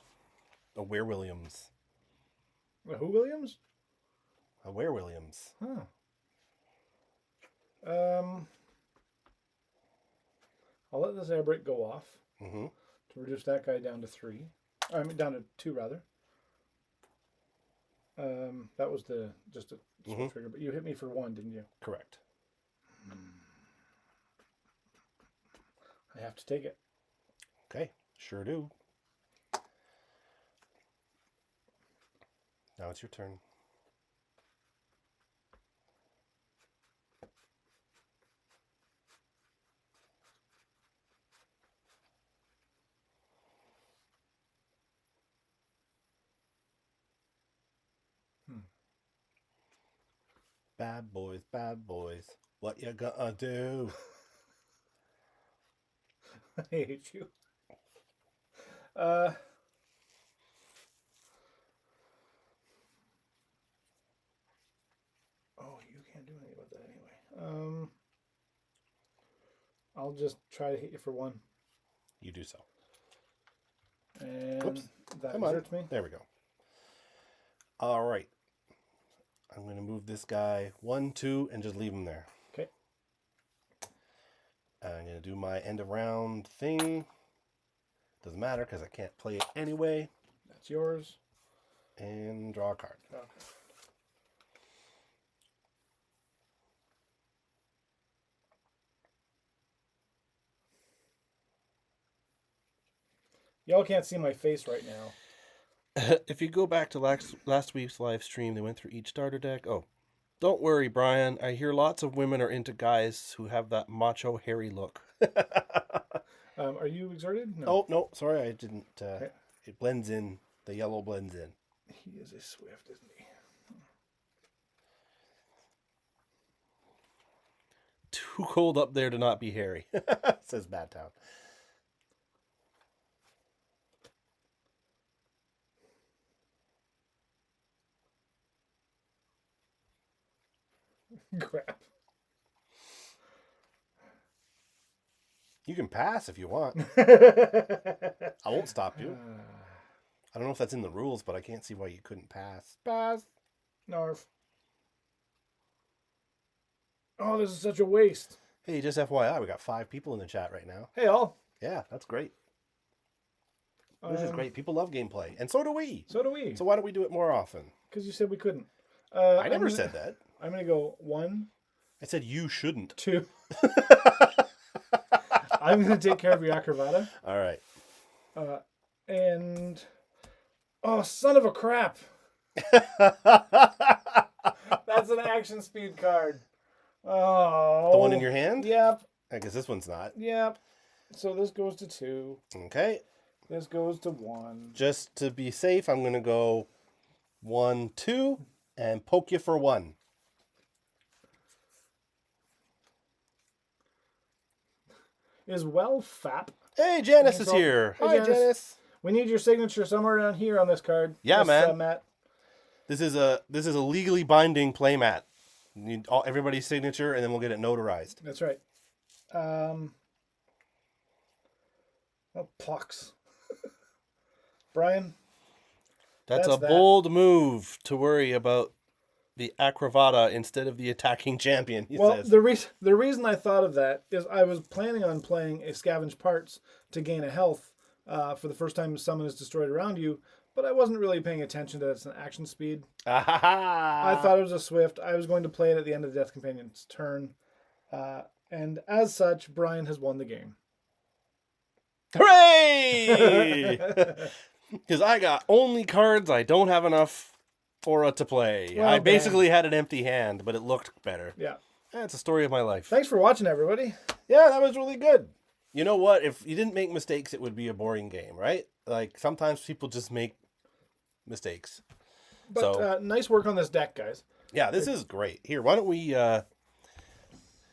Speaker 2: A werewilliams.
Speaker 1: Who Williams?
Speaker 2: A werewilliams.
Speaker 1: Huh. I'll let this air break go off to reduce that guy down to 3. I mean, down to 2 rather. That was just a trigger, but you hit me for 1, didn't you?
Speaker 2: Correct.
Speaker 1: I have to take it.
Speaker 2: Okay, sure do. Now it's your turn. Bad boys, what you gonna do?
Speaker 1: I hate you. Oh, you can't do anything about that anyway. I'll just try to hit you for 1.
Speaker 2: You do so.
Speaker 1: And
Speaker 2: Oops.
Speaker 1: that
Speaker 2: Come on.
Speaker 1: hurts me.
Speaker 2: There we go. All right. I'm going to move this guy 1, 2, and just leave him there.
Speaker 1: Okay.
Speaker 2: I'm going to do my end of round thing. Doesn't matter because I can't play it anyway.
Speaker 1: That's yours.
Speaker 2: And draw a card.
Speaker 1: Okay. Y'all can't see my face right now.
Speaker 2: If you go back to last week's live stream, they went through each starter deck. Oh, don't worry, Brian. I hear lots of women are into guys who have that macho, hairy look.
Speaker 1: Are you exerted? No.
Speaker 2: Oh, no. Sorry, I didn't.
Speaker 1: Okay.
Speaker 2: It blends in. The yellow blends in.
Speaker 1: He is a Swift, isn't he?
Speaker 2: Too cold up there to not be hairy, says Bad Town.
Speaker 1: Crap.
Speaker 2: You can pass if you want. I won't stop you. I don't know if that's in the rules, but I can't see why you couldn't pass. Pass.
Speaker 1: Narf. Oh, this is such a waste.
Speaker 2: Hey, just FYI, we got 5 people in the chat right now.
Speaker 1: Hey, all.
Speaker 2: Yeah, that's great. This is great. People love gameplay, and so do we.
Speaker 1: So do we.
Speaker 2: So why don't we do it more often?
Speaker 1: Because you said we couldn't.
Speaker 2: I never said that.
Speaker 1: I'm going to go 1,
Speaker 2: I said you shouldn't.
Speaker 1: 2. I'm going to take care of your Acrovata.
Speaker 2: All right.
Speaker 1: And... Oh, son of a crap. That's an action speed card. Oh.
Speaker 2: The one in your hand?
Speaker 1: Yep.
Speaker 2: I guess this one's not.
Speaker 1: Yep. So this goes to 2.
Speaker 2: Okay.
Speaker 1: This goes to 1.
Speaker 2: Just to be safe, I'm going to go 1, 2, and poke you for 1.
Speaker 1: Is well fap.
Speaker 2: Hey, Janice is here.
Speaker 1: Hey,
Speaker 2: Hi,
Speaker 1: Janice.
Speaker 2: Janice.
Speaker 1: We need your signature somewhere around here on this card.
Speaker 2: Yeah,
Speaker 1: Yes,
Speaker 2: man.
Speaker 1: Matt.
Speaker 2: This is a legally binding playmat. Need everybody's signature, and then we'll get it notarized.
Speaker 1: That's right. Oh, Pox. Brian?
Speaker 2: That's
Speaker 1: That's
Speaker 2: a
Speaker 1: that.
Speaker 2: bold move to worry about the Acrovata instead of the attacking champion, he
Speaker 1: Well,
Speaker 2: says.
Speaker 1: the reason I thought of that is I was planning on playing a Scavenge Parts to gain a health for the first time someone is destroyed around you, but I wasn't really paying attention that it's an action speed. I thought it was a Swift. I was going to play it at the end of the Death Companion's turn. And as such, Brian has won the game.
Speaker 2: Hooray! Because I got only cards I don't have enough aura to play.
Speaker 1: Well,
Speaker 2: I basically had an empty hand, but it looked better.
Speaker 1: Yeah.
Speaker 2: That's a story of my life.
Speaker 1: Thanks for watching, everybody.
Speaker 2: Yeah, that was really good. You know what? If you didn't make mistakes, it would be a boring game, right? Like, sometimes people just make mistakes.
Speaker 1: But nice work on this deck, guys.
Speaker 2: Yeah, this is great. Here, why don't we...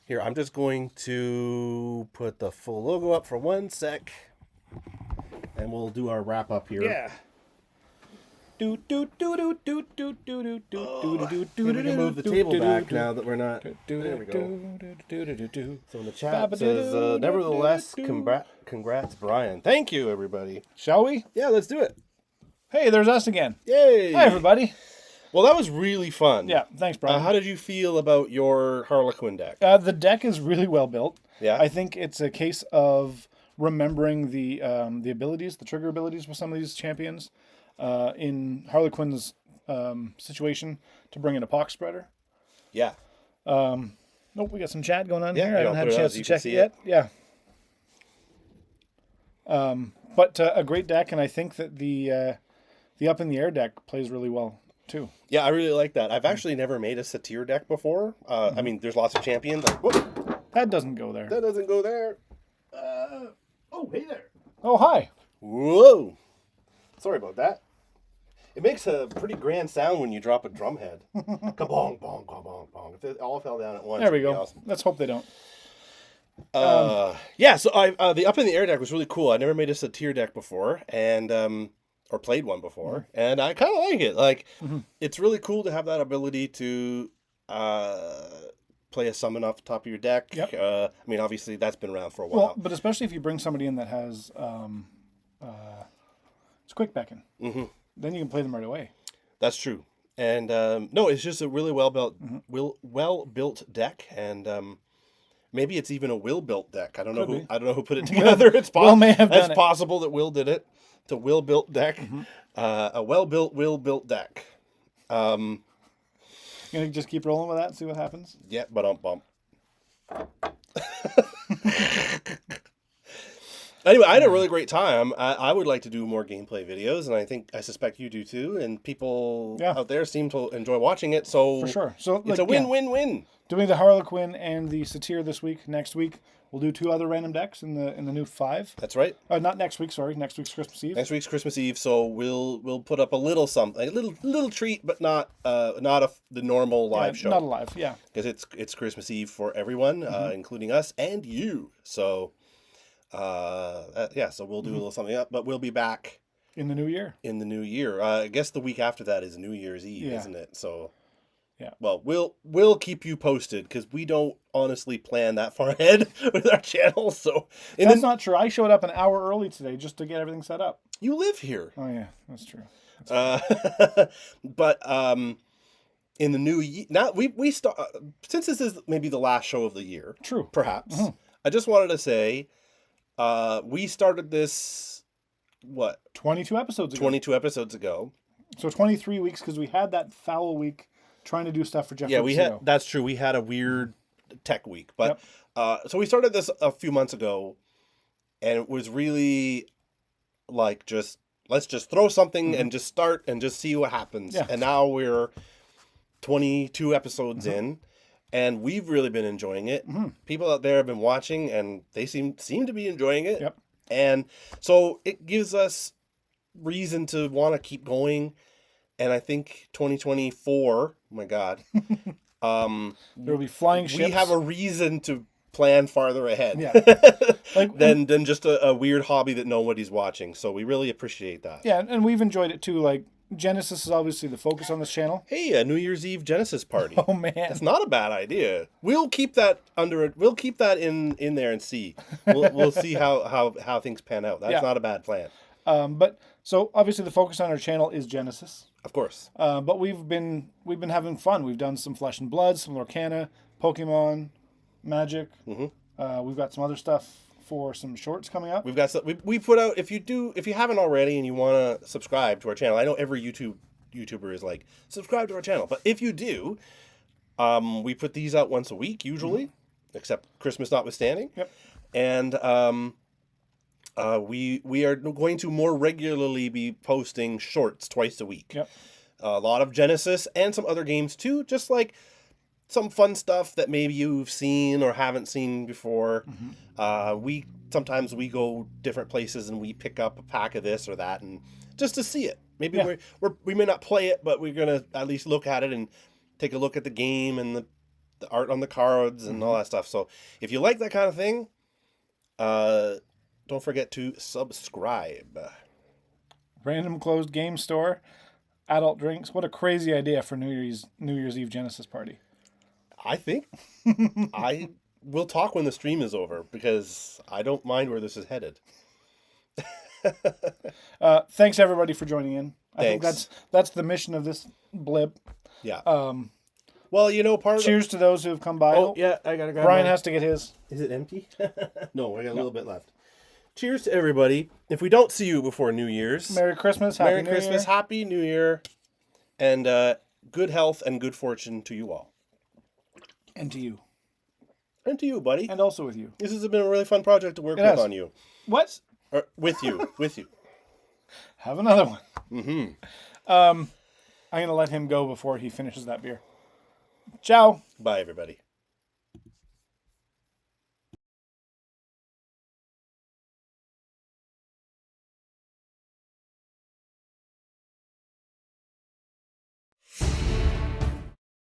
Speaker 2: Here, I'm just going to put the full logo up for 1 sec. And we'll do our wrap up here.
Speaker 1: Yeah.
Speaker 2: Maybe we can move the table back now that we're not... There we go. So in the chat it says, nevertheless, congrats, Brian. Thank you, everybody.
Speaker 1: Shall we?
Speaker 2: Yeah, let's do it.
Speaker 1: Hey, there's us again.
Speaker 2: Yay!
Speaker 1: Hi, everybody.
Speaker 2: Well, that was really fun.
Speaker 1: Yeah, thanks, Brian.
Speaker 2: How did you feel about your Harlequin deck?
Speaker 1: The deck is really well built.
Speaker 2: Yeah.
Speaker 1: I think it's a case of remembering the abilities, the trigger abilities with some of these champions. In Harlequin's situation, to bring in a pox spreader.
Speaker 2: Yeah.
Speaker 1: Nope, we got some chat going on
Speaker 2: Yeah,
Speaker 1: here. I
Speaker 2: you
Speaker 1: haven't
Speaker 2: don't
Speaker 1: had a
Speaker 2: put it on
Speaker 1: chance
Speaker 2: so
Speaker 1: to
Speaker 2: you can
Speaker 1: check it
Speaker 2: see
Speaker 1: yet. Yeah. But a great deck, and I think that the Up in the Air deck plays really well too.
Speaker 2: Yeah, I really like that. I've actually never made a satyr deck before. I mean, there's lots of champions. Like, whoop,
Speaker 1: That doesn't go there.
Speaker 2: that doesn't go there. Oh, hey there.
Speaker 1: Oh, hi.
Speaker 2: Whoa. Sorry about that. It makes a pretty grand sound when you drop a drum head. Kabong, bong, kabong, bong. If it all fell down at once,
Speaker 1: There we
Speaker 2: it'd be
Speaker 1: go.
Speaker 2: awesome.
Speaker 1: Let's hope they don't.
Speaker 2: Yeah, so the Up in the Air deck was really cool. I never made a satyr deck before, and or played one before, and I kind of like it. Like, it's really cool to have that ability to play a summon off the top of your deck.
Speaker 1: Yep.
Speaker 2: I mean, obviously that's been around for a while.
Speaker 1: Well, but especially if you bring somebody in that has it's quick beckon. Then you can play them right away.
Speaker 2: That's true. And no, it's just a really well built deck, and maybe it's even a Will built deck. I don't know who put it together. It's
Speaker 1: Will may have done
Speaker 2: it's
Speaker 1: it.
Speaker 2: possible that Will did it. It's a Will built deck, a well built Will built deck.
Speaker 1: You gonna just keep rolling with that and see what happens?
Speaker 2: Yeah, but bump. Anyway, I had a really great time. I would like to do more gameplay videos, and I suspect you do too. And people out there seem to enjoy watching it. So
Speaker 1: For sure. So
Speaker 2: it's a win-win-win.
Speaker 1: Doing the Harlequin and the Satyr this week. Next week we'll do 2 other random decks in the new 5.
Speaker 2: That's right.
Speaker 1: Not next week. Sorry, next week's Christmas Eve.
Speaker 2: Next week's Christmas Eve, so we'll put up a little something, a little treat, but not the normal live show.
Speaker 1: Not a live, yeah.
Speaker 2: Because it's Christmas Eve for everyone, including us and you. So. So we'll do a little something up, but we'll be back
Speaker 1: in the new year.
Speaker 2: I guess the week after that is New Year's Eve, isn't it? So,
Speaker 1: yeah.
Speaker 2: Well, we'll keep you posted because we don't honestly plan that far ahead with our channel. So
Speaker 1: that's not true. I showed up an hour early today just to get everything set up.
Speaker 2: You live here.
Speaker 1: Oh yeah, that's true.
Speaker 2: But in the new year, now we start since this is maybe the last show of the year.
Speaker 1: True,
Speaker 2: perhaps. I just wanted to say. We started this,
Speaker 1: 22 episodes ago.
Speaker 2: 22 episodes ago.
Speaker 1: So 23 weeks because we had that foul week trying to do stuff for Jeff.
Speaker 2: Yeah, that's true. We had a weird tech week. But so we started this a few months ago, and it was really like let's just throw something and just start and just see what happens. Yeah. And now we're 22 episodes in. And we've really been enjoying it. People out there have been watching, and they seem to be enjoying it.
Speaker 1: Yep.
Speaker 2: And so it gives us reason to want to keep going. And I think 2024, oh my God,
Speaker 1: there'll be flying ships.
Speaker 2: We have a reason to plan farther ahead.
Speaker 1: Yeah.
Speaker 2: than just a weird hobby that nobody's watching. So we really appreciate that.
Speaker 1: Yeah, and we've enjoyed it too. Like, Genesis is obviously the focus on this channel.
Speaker 2: Hey, a New Year's Eve Genesis party.
Speaker 1: Oh man,
Speaker 2: that's not a bad idea. We'll keep that We'll keep that in there and see. We'll see how things pan out. That's not a bad plan.
Speaker 1: But so obviously the focus on our channel is Genesis,
Speaker 2: of course.
Speaker 1: But we've been having fun. We've done some Flesh and Blood, some Lorcana, Pokemon, Magic. We've got some other stuff for some shorts coming up.
Speaker 2: We've got some, we put out, if you haven't already and you want to subscribe to our channel, I know every YouTuber is like, subscribe to our channel, but if you do, we put these out once a week usually, except Christmas notwithstanding.
Speaker 1: Yep.
Speaker 2: And we are going to more regularly be posting shorts twice a week.
Speaker 1: Yep.
Speaker 2: A lot of Genesis and some other games too, just like some fun stuff that maybe you've seen or haven't seen before. Sometimes we go different places and we pick up a pack of this or that, and just to see it. Maybe we may not play it, but we're gonna at least look at it and take a look at the game and the art on the cards and all that stuff. So if you like that kind of thing, don't forget to subscribe.
Speaker 1: Random closed game store, adult drinks. What a crazy idea for New Year's Eve Genesis party.
Speaker 2: I think we'll talk when the stream is over because I don't mind where this is headed.
Speaker 1: Thanks everybody for joining in.
Speaker 2: Thanks.
Speaker 1: I think that's the mission of this blip.
Speaker 2: Yeah. Well,
Speaker 1: cheers to those who have come by.
Speaker 2: Oh yeah, I gotta grab
Speaker 1: Brian
Speaker 2: mine.
Speaker 1: has to get his.
Speaker 2: Is it empty? No, I got a little bit left. Cheers to everybody. If we don't see you before New Year's,
Speaker 1: Merry Christmas,
Speaker 2: Happy New Year, and good health and good fortune to you all.
Speaker 1: And to you.
Speaker 2: And to you, buddy.
Speaker 1: And also with you.
Speaker 2: This has been a really fun project to work with on you.
Speaker 1: What?
Speaker 2: With you. With you.
Speaker 1: Have another one. I'm going to let him go before he finishes that beer. Ciao.
Speaker 2: Bye, everybody.